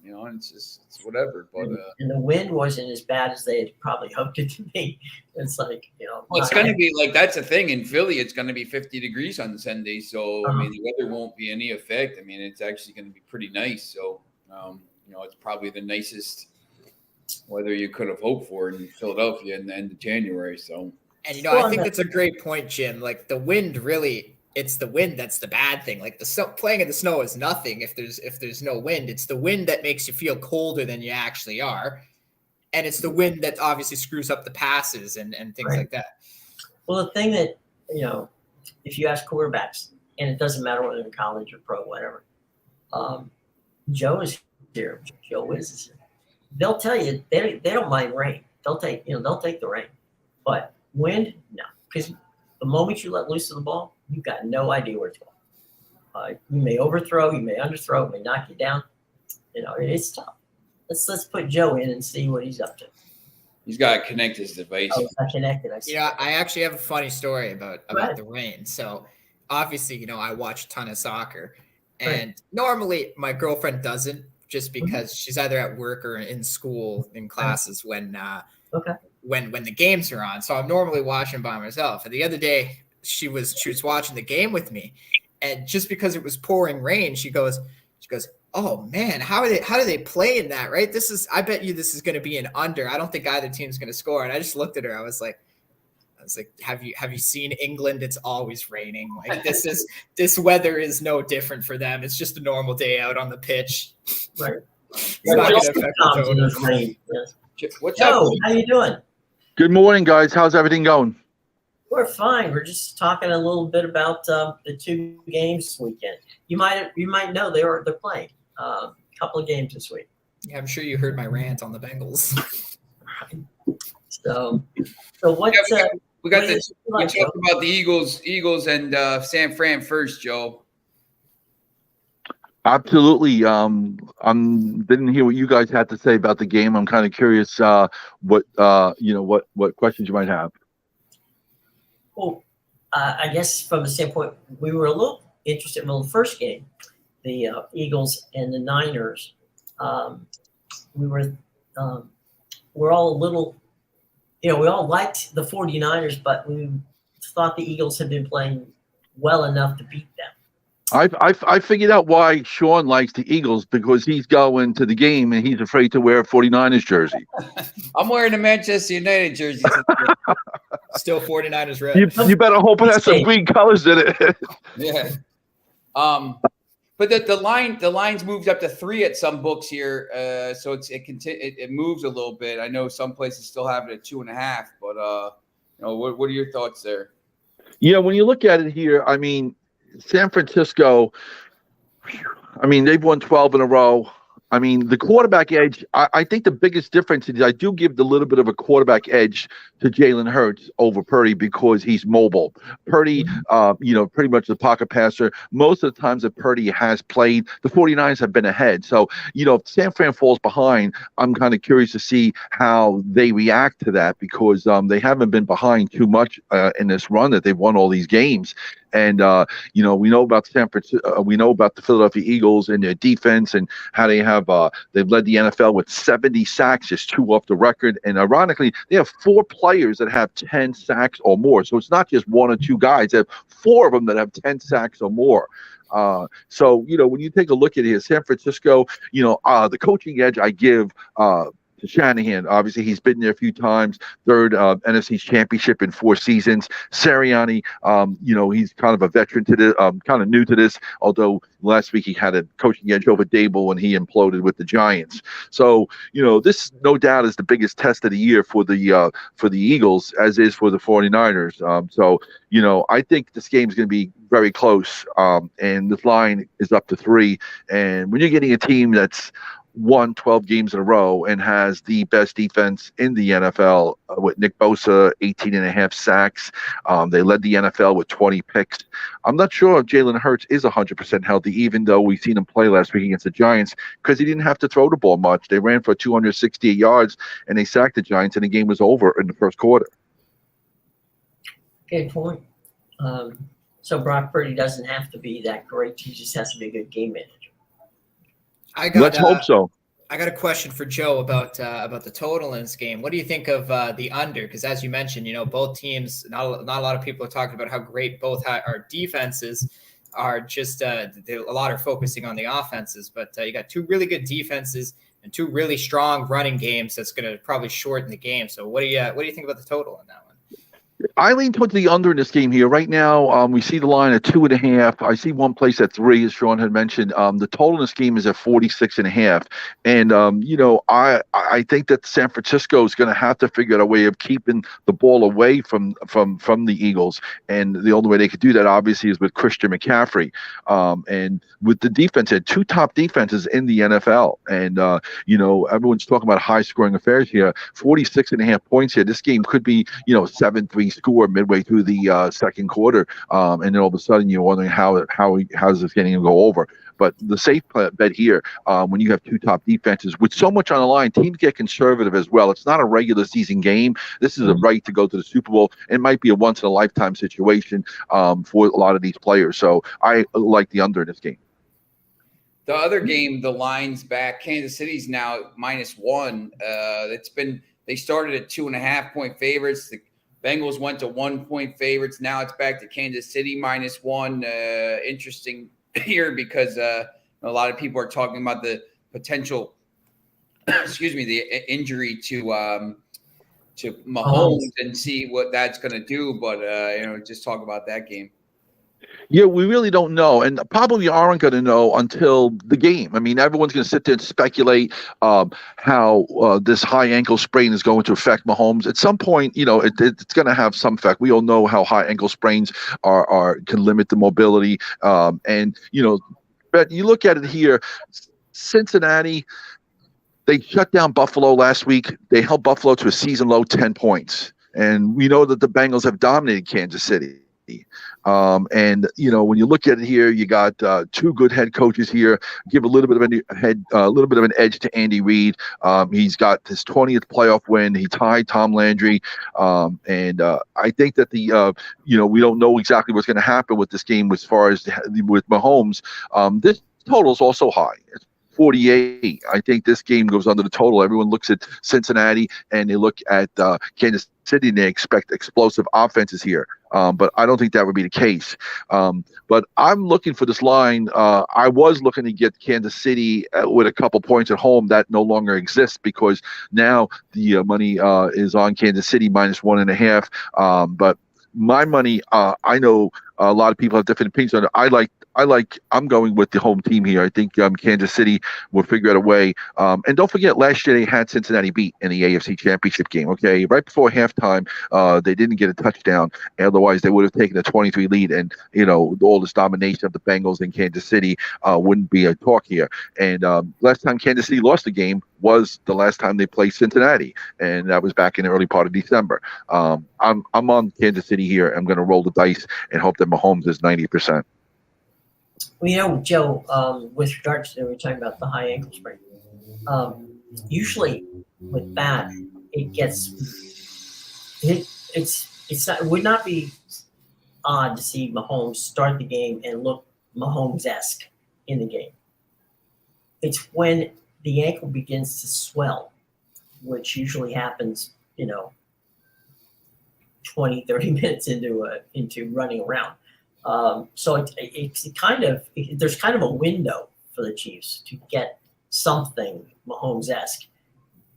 and it's whatever. But and the wind wasn't as bad as they had probably hoped it to be. It's like, well, it's going to be like, that's the thing in Philly, it's going to be 50 degrees on Sunday, so I mean the weather won't be any effect. I mean, it's actually going to be pretty nice, so it's probably the nicest weather you could have hoped for in Philadelphia in the end of January. So And Well, I think that's a great point, Jim. Like the wind, really, it's the wind that's the bad thing. Like playing in the snow is nothing if there's no wind. It's the wind that makes you feel colder than you actually are, and it's the wind that obviously screws up the passes and things like that. Well, the thing that if you ask quarterbacks, and it doesn't matter whether in college or pro, whatever, Joe is here. Joe Wiz is here. They'll tell you they don't mind rain. They'll take the rain, but wind, no, because the moment you let loose of the ball, you've got no idea where it's going. You may overthrow, you may underthrow, it may knock you down. It's tough. Let's put Joe in and see what he's up to. He's got to connect his device. Oh, it's not connected. I actually have a funny story about the rain. So obviously, I watch a ton of soccer, and normally my girlfriend doesn't, just because she's either at work or in school in classes when the games are on. So I'm normally watching by myself. And the other day she was watching the game with me, and just because it was pouring rain, she goes, "Oh man, how do they play in that, right? I bet you this is going to be an under. I don't think either team's going to score." And I just looked at her. I was like, have you seen England? It's always raining. Like this weather is no different for them. It's just a normal day out on the pitch. Right. It's not going to affect the total. Rain. Yes. What's Joe, up? how you doing? Good morning, guys. How's everything going? We're fine. We're just talking a little bit about the 2 games this weekend. You might know they're playing a couple of games this week. Yeah, I'm sure you heard my rant on the Bengals. So what's we talked about the Eagles and San Fran first, Joe. Absolutely. Didn't hear what you guys had to say about the game. I'm kind of curious what questions you might have. Well, I guess from the standpoint, we were a little interested in the first game, the Eagles and the Niners. We're all a little, we all liked the 49ers, but we thought the Eagles had been playing well enough to beat them. I figured out why Sean likes the Eagles, because he's going to the game and he's afraid to wear a 49ers jersey. I'm wearing a Manchester United jersey. Still 49ers red. You better hope it has some green colors in it. Yeah. But the line's moved up to 3 at some books here, so it moves a little bit. I know some places still have it at 2.5, but what are your thoughts there? Yeah, when you look at it here, I mean, San Francisco, they've won 12 in a row. I mean, the quarterback edge, I think the biggest difference is I do give the little bit of a quarterback edge to Jalen Hurts over Purdy because he's mobile. Purdy, pretty much the pocket passer. Most of the times that Purdy has played, the 49ers have been ahead. So, if San Fran falls behind, I'm kind of curious to see how they react to that, because they haven't been behind too much in this run that they've won all these games. And, we know about San Francisco, we know about the Philadelphia Eagles and their defense and how they have, they've led the NFL with 70 sacks, just 2 off the record. And ironically, they have 4 players that have 10 sacks or more. So it's not just 1 or 2 guys. They have 4 of them that have 10 sacks or more. So, when you take a look at it, San Francisco, the coaching edge I give, to Shanahan. Obviously, he's been there a few times. 3rd NFC championship in 4 seasons. Sirianni, he's kind of a veteran to this, kind of new to this. Although last week he had a coaching edge over Dable when he imploded with the Giants. So this no doubt is the biggest test of the year for the Eagles, as is for the 49ers. So I think this game is going to be very close. And this line is up to 3. And when you're getting a team that's won 12 games in a row and has the best defense in the NFL with Nick Bosa, 18.5 sacks. They led the NFL with 20 picks. I'm not sure if Jalen Hurts is 100% healthy, even though we've seen him play last week against the Giants, because he didn't have to throw the ball much. They ran for 268 yards and they sacked the Giants, and the game was over in the first quarter. Good point. So Brock Purdy doesn't have to be that great. He just has to be a good game manager. Let's hope so. I got a question for Joe about the total in this game. What do you think of the under? Because as you mentioned, both teams, not a lot of people are talking about how great both our defenses are. Just a lot are focusing on the offenses, but you got 2 really good defenses and 2 really strong running games. That's going to probably shorten the game. So what do you think about the total on that one? I lean towards the under in this game here. Right now, we see the line at 2.5. I see one place at 3, as Sean had mentioned. The total in this game is at 46.5. And, I think that San Francisco is going to have to figure out a way of keeping the ball away from the Eagles. And the only way they could do that, obviously, is with Christian McCaffrey. And with the defense, had 2 top defenses in the NFL. And, everyone's talking about high-scoring affairs here. 46.5 points here. This game could be, 7-3 score midway through the second quarter, and then all of a sudden you're wondering how's this getting to go over. But the safe bet here, when you have 2 top defenses with so much on the line, teams get conservative as well. It's not a regular season game. This is a right to go to the Super Bowl. It might be a once in a lifetime situation for a lot of these players. So I like the under in this game. The other game, the line's back. Kansas City's now -1. They started at 2.5-point favorites. The Bengals went to 1-point favorites. Now it's back to Kansas City -1. Interesting here because a lot of people are talking about the potential, the injury to Mahomes and see what that's going to do. But just talk about that game. Yeah, we really don't know, and probably aren't going to know until the game. I mean, everyone's going to sit there and speculate how this high ankle sprain is going to affect Mahomes. At some point, it's going to have some effect. We all know how high ankle sprains can limit the mobility, but you look at it here, Cincinnati. They shut down Buffalo last week. They held Buffalo to a season low 10 points, and we know that the Bengals have dominated Kansas City. When you look at it here, you got 2 good head coaches here. Give a little bit of an edge to Andy Reid. He's got his 20th playoff win. He tied Tom Landry, and I think that we don't know exactly what's going to happen with this game as far as with Mahomes. This total is also high. It's 48. I think this game goes under the total. Everyone looks at Cincinnati and they look at Kansas City and they expect explosive offenses here. But I don't think that would be the case. But I'm looking for this line. I was looking to get Kansas City with a couple points at home. That no longer exists because now the money is on Kansas City -1.5. But my money, I know a lot of people have different opinions on it. I'm going with the home team here. I think Kansas City will figure out a way. And don't forget, last year they had Cincinnati beat in the AFC Championship game. Okay, right before halftime, they didn't get a touchdown. Otherwise, they would have taken a 23 lead, and all this domination of the Bengals in Kansas City wouldn't be a talk here. And last time Kansas City lost the game was the last time they played Cincinnati, and that was back in the early part of December. I'm on Kansas City here. I'm going to roll the dice and hope that Mahomes is 90%. Well, Joe, with regards to, we're talking about the high ankle sprain. Usually with that, it would not be odd to see Mahomes start the game and look Mahomes-esque in the game. It's when the ankle begins to swell, which usually happens, 20, 30 minutes into running around. So there's kind of a window for the Chiefs to get something Mahomes-esque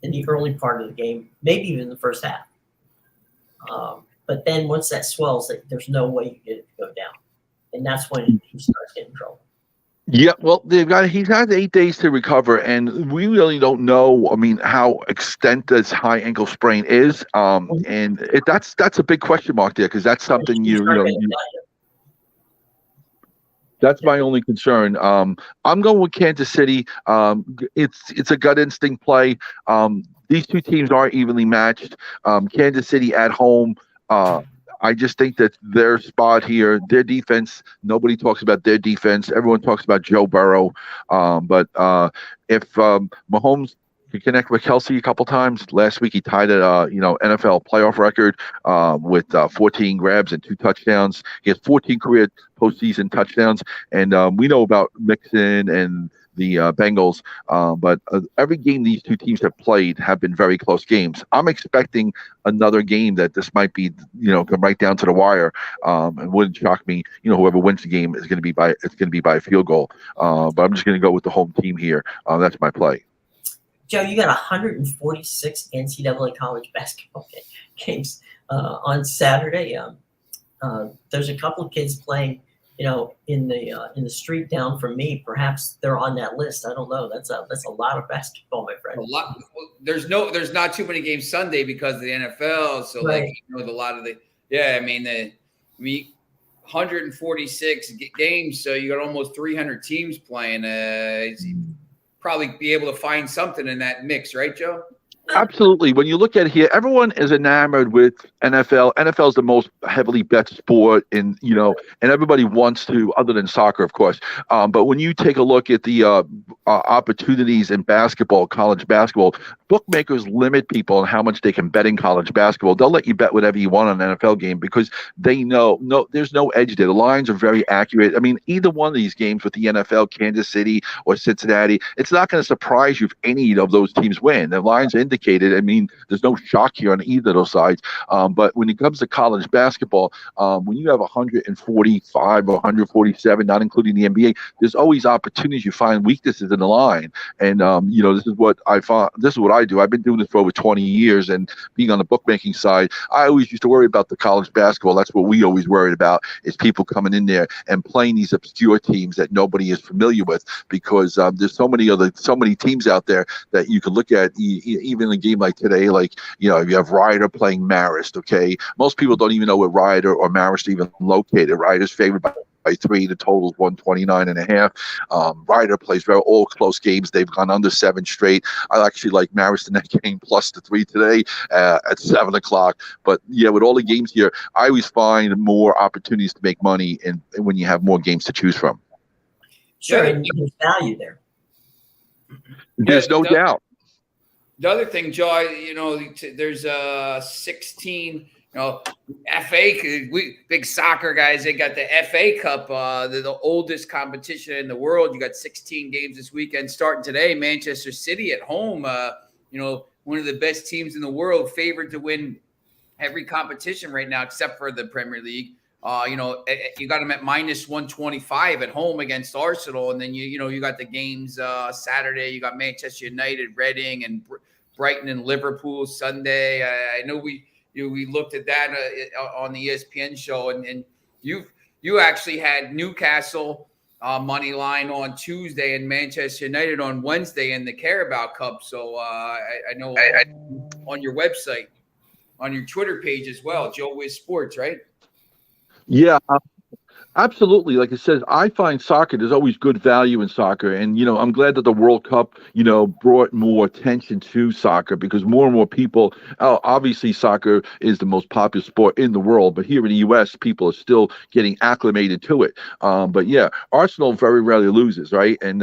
in the early part of the game, maybe even the first half. But then once that swells, there's no way you get it to go down, and that's when he starts getting in trouble. Yeah, well, he's had 8 days to recover, and we really don't know. I mean, how extent this high ankle sprain is, and that's a big question mark there because that's something That's my only concern. I'm going with Kansas City. It's a gut instinct play. These 2 teams are evenly matched. Kansas City at home. I just think that their spot here, their defense, nobody talks about their defense. Everyone talks about Joe Burrow. But if Mahomes can connect with Kelsey a couple times, last week he tied a NFL playoff record with 14 grabs and 2 touchdowns. He has 14 career postseason touchdowns, and we know about Mixon and the Bengals, but every game these 2 teams have played have been very close games. I'm expecting another game that this might be, come right down to the wire. It wouldn't shock me, whoever wins the game is going to be by a field goal. But I'm just going to go with the home team here. That's my play. Joe, you got 146 NCAA college basketball games on Saturday. There's a couple of kids playing, in the street down from me. Perhaps they're on that list. I don't know. That's a lot of basketball, my friend. A lot. There's not too many games Sunday because of the NFL. So Right. like a lot of the 146 games. So you got almost 300 teams playing. Probably be able to find something in that mix, right, Joe? Absolutely. When you look at it here, everyone is enamored with NFL. NFL is the most heavily bet sport, and everybody wants to, other than soccer, of course. But when you take a look at the opportunities in basketball, college basketball, bookmakers limit people on how much they can bet in college basketball. They'll let you bet whatever you want on an NFL game because they know there's no edge there. The lines are very accurate. I mean, either one of these games with the NFL, Kansas City or Cincinnati, it's not going to surprise you if any of those teams win. The lines indicated. I mean, there's no shock here on either of those sides. But when it comes to college basketball, when you have 145 or 147, not including the NBA, there's always opportunities. You find weaknesses in the line. And, this is what I found. This is what I do. I've been doing this for over 20 years. And being on the bookmaking side, I always used to worry about the college basketball. That's what we always worried about, is people coming in there and playing these obscure teams that nobody is familiar with, because there's so many teams out there that you can look at, even in a game like today, like, you have Ryder playing Marist, okay? Most people don't even know where Ryder or Marist even located. Ryder's favored by 3. The total is 129.5. Ryder plays all close games. They've gone under 7 straight. I actually like Marist in that game plus the 3 today at 7 o'clock. But yeah, with all the games here, I always find more opportunities to make money and when you have more games to choose from. Sure, and there's value there. There's no doubt. The other thing, Joe, there's 16, FA. We big soccer guys. They got the FA Cup, the oldest competition in the world. You got 16 games this weekend starting today. Manchester City at home. One of the best teams in the world, favored to win every competition right now except for the Premier League. You got them at minus 125 at home against Arsenal, and then you got the games Saturday. You got Manchester United, Reading, and Brighton and Liverpool Sunday. I know we looked at that on the ESPN show, and you actually had Newcastle money line on Tuesday and Manchester United on Wednesday in the Carabao Cup. So I know on your website, on your Twitter page as well, Joe Wiz Sports, right? Yeah, absolutely. Like I said, I find soccer, there's always good value in soccer. And, I'm glad that the World Cup, brought more attention to soccer, because more and more people, obviously soccer is the most popular sport in the world, but here in the U.S., people are still getting acclimated to it. But yeah, Arsenal very rarely loses, right? And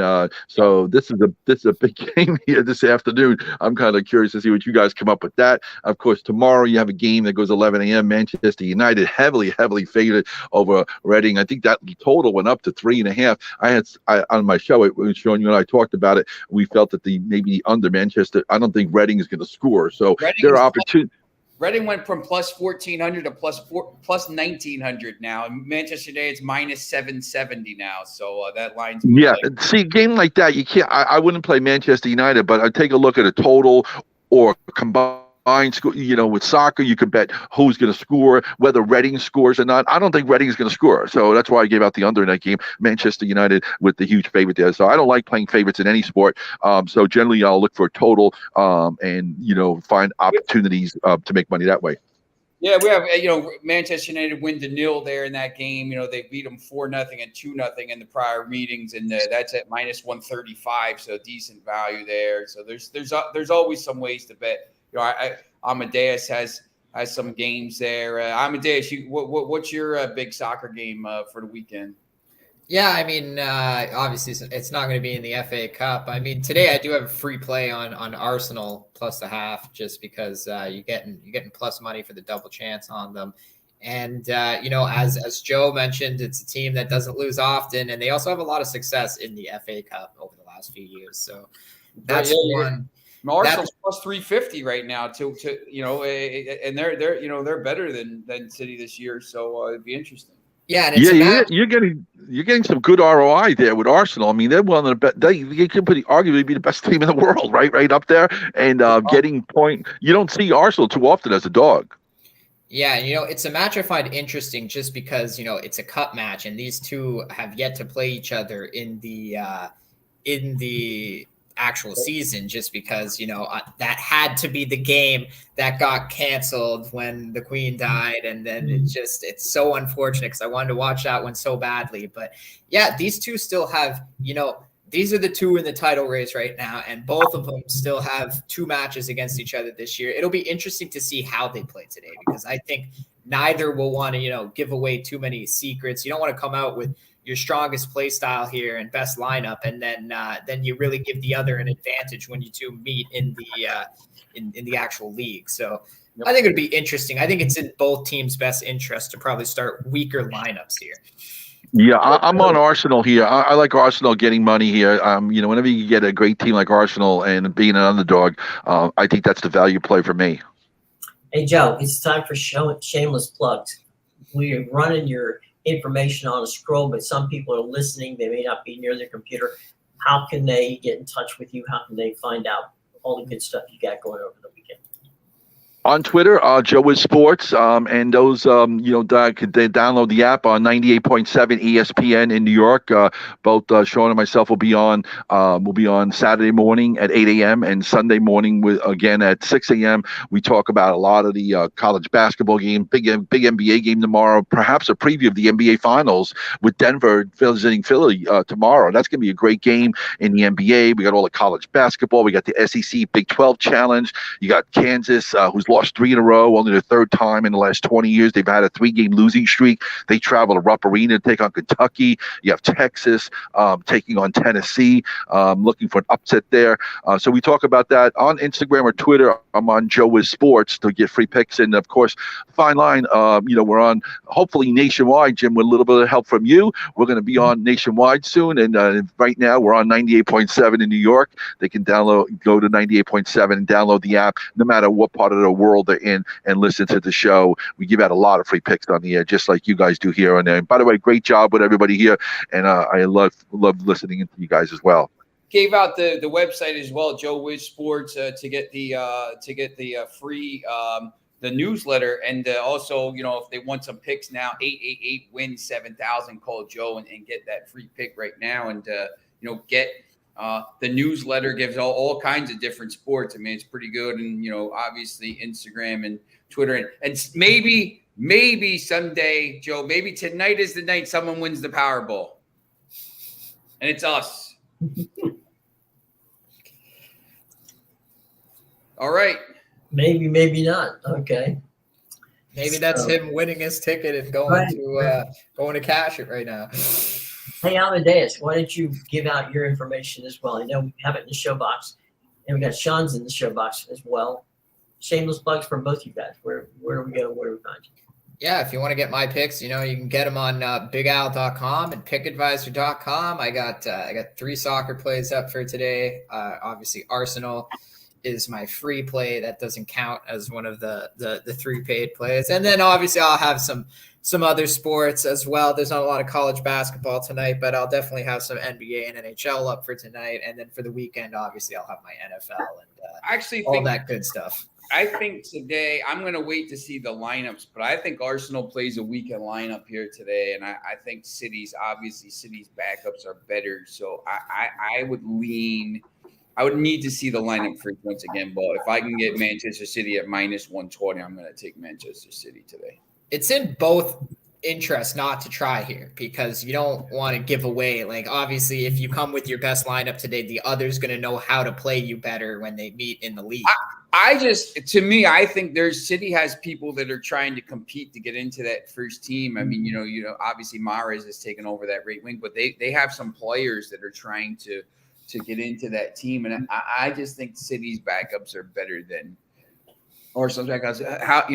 so this is a big game here this afternoon. I'm kind of curious to see what you guys come up with that. Of course, tomorrow you have a game that goes 11 a.m. Manchester United heavily favored over Reading. I think that total went up to 3.5. On my show, it was showing you and I talked about it. We felt that maybe the under Manchester. I don't think Reading is going to score. So there are opportunities. Reading went from plus 1,400 to plus 1,900 now. Manchester United's minus 770 now. So that line's See, a game like that, you can't. I wouldn't play Manchester United, but I'd take a look at a total or combined. With soccer, you could bet who's going to score, whether Reading scores or not. I don't think Reading is going to score, so that's why I gave out the under in that game. Manchester United with the huge favorite there. So I don't like playing favorites in any sport. So generally, I'll look for a total and find opportunities to make money that way. Yeah, we have Manchester United win to 0 there in that game. They beat them 4-0 and 2-0 in the prior meetings, and that's at minus 135, so decent value there. So there's always some ways to bet. Amedeus has some games there. Amedeus, what's your big soccer game for the weekend? Yeah, I mean, obviously it's not going to be in the FA Cup. I mean, today I do have a free play on Arsenal plus the half, just because you're getting plus money for the double chance on them. And as Joe mentioned, it's a team that doesn't lose often, and they also have a lot of success in the FA Cup over the last few years. So that's one. Arsenal's plus 350 right now and they're better than City this year, so it'd be interesting. Yeah, and you're getting some good ROI there with Arsenal. I mean, they're one of the best. They could arguably be the best team in the world, right up there. And getting point. You don't see Arsenal too often as a dog. Yeah, it's a match I find interesting just because, it's a cup match and these two have yet to play each other in the actual season, just because that had to be the game that got canceled when the Queen died, and then it's so unfortunate because I wanted to watch that one so badly. But yeah, these two still have these are the two in the title race right now, and both of them still have 2 matches against each other this year. It'll be interesting to see how they play today, because I think neither will want to give away too many secrets. You don't want to come out with your strongest play style here and best lineup, and then you really give the other an advantage when you two meet in the actual league. So I think it'd be interesting. I think it's in both teams' best interest to probably start weaker lineups here. Yeah, I'm on Arsenal here. I like Arsenal getting money here. Whenever you get a great team like Arsenal and being an underdog, I think that's the value play for me. Hey, Joe, it's time for shameless plugs. We're running your information on a scroll, but some people are listening. They may not be near their computer. How can they get in touch with you? How can they find out all the good stuff you got going over the weekend? On Twitter, Joe is Sports, and those, they download the app on 98.7 ESPN in New York. Both Sean and myself will be on Saturday morning at 8 a.m. and Sunday morning again at 6 a.m. We talk about a lot of the college basketball game, big NBA game tomorrow, perhaps a preview of the NBA Finals with Denver visiting Philly tomorrow. That's going to be a great game in the NBA. We got all the college basketball. We got the SEC Big 12 Challenge. You got Kansas, who's lost 3 in a row, only the 3rd time in the last 20 years. They've had a 3-game losing streak. They travel to Rupp Arena to take on Kentucky. You have Texas taking on Tennessee, looking for an upset there. So we talk about that on Instagram or Twitter. I'm on Joe is Sports to get free picks. And, of course, Fine Line, we're on hopefully nationwide, Jim, with a little bit of help from you. We're going to be on nationwide soon. And right now we're on 98.7 in New York. They can go to 98.7 and download the app no matter what part of the world they're in and listen to the show. We give out a lot of free picks on the air, just like you guys do here. And by the way, great job with everybody here. And I love listening to you guys as well. Gave out the website as well, Joe Wiz Sports, to get the free the newsletter, and also if they want some picks now, 888-WIN-7000. Call Joe and get that free pick right now, and get. The newsletter gives all kinds of different sports. I mean, it's pretty good. And, obviously Instagram and Twitter. And maybe someday, Joe, maybe tonight is the night someone wins the Powerball. And it's us. All right. Maybe not. Okay. Maybe that's him winning his ticket and going to cash it right now. Hey, Amedeus, why don't you give out your information as well? I know we have it in the show box, and we got Sean's in the show box as well. Shameless plugs for both you guys. Where do we go? Where do we find you? Yeah, if you want to get my picks, you can get them on BigAl.com and PickAdvisor.com. I got 3 soccer plays up for today. Obviously, Arsenal is my free play. That doesn't count as one of the 3 paid plays. And then obviously I'll have some other sports as well. There's not a lot of college basketball tonight, but I'll definitely have some NBA and NHL up for tonight. And then for the weekend, obviously I'll have my NFL and all that good stuff. I think today I'm going to wait to see the lineups, but I think Arsenal plays a weekend lineup here today. And I think City's backups are better. So I would lean – I would need to see the lineup for once again, but if I can get Manchester City at -120, I'm going to take Manchester City today. It's in both interests not to try here, because you don't want to give away. Like, obviously, if you come with your best lineup today, the other's going to know how to play you better when they meet in the league. I think City has people that are trying to compete to get into that first team. I mean, obviously Mahrez has taken over that right wing, but they have some players that are trying to get into that team. And I just think City's backups are better than Arsenal's backups. How,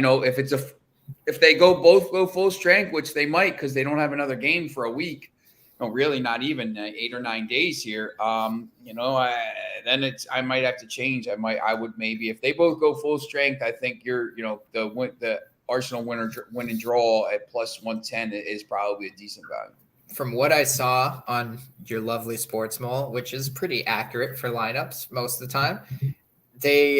if they both go full strength, which they might, because they don't have another game for a week, really not even 8 or 9 days here. Then I might have to change. I would maybe, if they both go full strength, I think the Arsenal win and draw at +110 is probably a decent value. From what I saw on your lovely Sports Mall, which is pretty accurate for lineups most of the time, they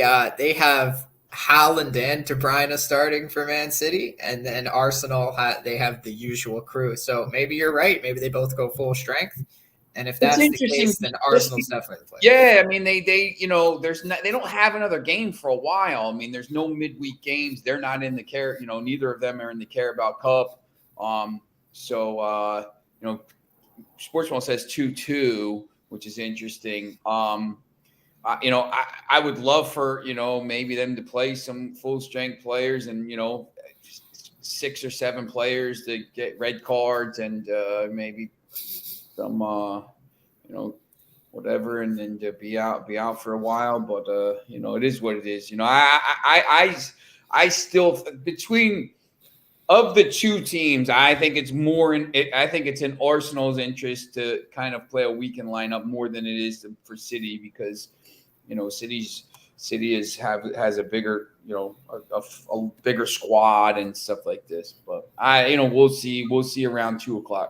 have Haaland and De Bruyne starting for Man City, and then Arsenal they have the usual crew. So maybe you're right. Maybe they both go full strength. And if that's the interesting. case, then Arsenal's definitely the play. Yeah, I mean they they don't have another game for a while. I mean, there's no midweek games. They're not in the neither of them are in the Carabao Cup. Sportsball says 2-2, which is interesting. I would love for maybe them to play some full strength players and 6 or 7 players to get red cards and maybe some whatever, and then to be out for a while. But it is what it is. I still between of the two teams, I think it's in Arsenal's interest to kind of play a weekend lineup more than it is for City, because City has a bigger a bigger squad and stuff like this. But we'll see around 2:00.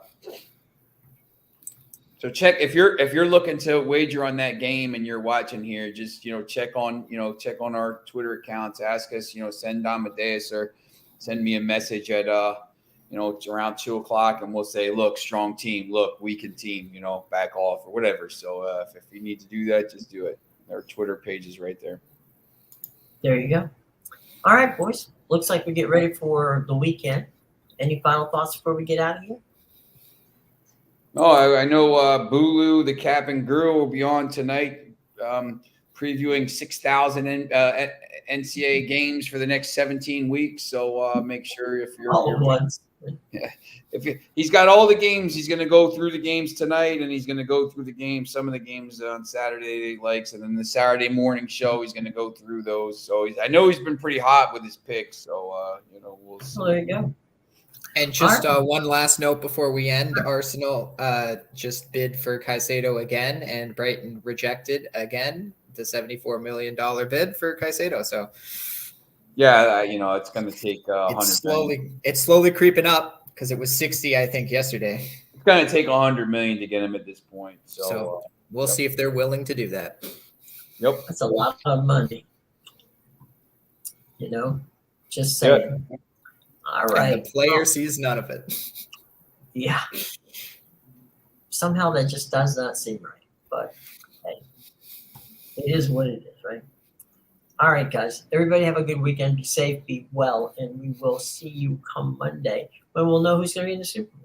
So check if you're looking to wager on that game and you're watching here, just check on our Twitter accounts, ask us, send Amedeus or send me a message at it's around 2:00, and we'll say, look, strong team, look, weakened team, back off or whatever. So if you need to do that, just do it. Our Twitter page is right there. There you go. All right, boys. Looks like we get ready for the weekend. Any final thoughts before we get out of here? Oh, I know Bulu, the Cap and Girl, will be on tonight, previewing 6,000 NCAA games for the next 17 weeks. So make sure if you're all at once. Yeah, he's got all the games, he's going to go through the games tonight, and he's going to go through the games, some of the games on Saturday that he likes, and then the Saturday morning show, he's going to go through those. So I know he's been pretty hot with his picks. So we'll see. There you go. And just one last note before we end: Arsenal just bid for Caicedo again, and Brighton rejected again the $74 million bid for Caicedo. So. Yeah, it's going to take 100 It's slowly creeping up, because it was 60, I think, yesterday. It's going to take 100 million to get him at this point. So we'll see if they're willing to do that. Yep, that's a lot of money. Just saying. Yeah. All right. And the player sees none of it. Yeah. Somehow that just does not seem right, but hey, it is what it is, right? All right, guys. Everybody have a good weekend. Be safe, be well, and we will see you come Monday when we'll know who's going to be in the Super Bowl.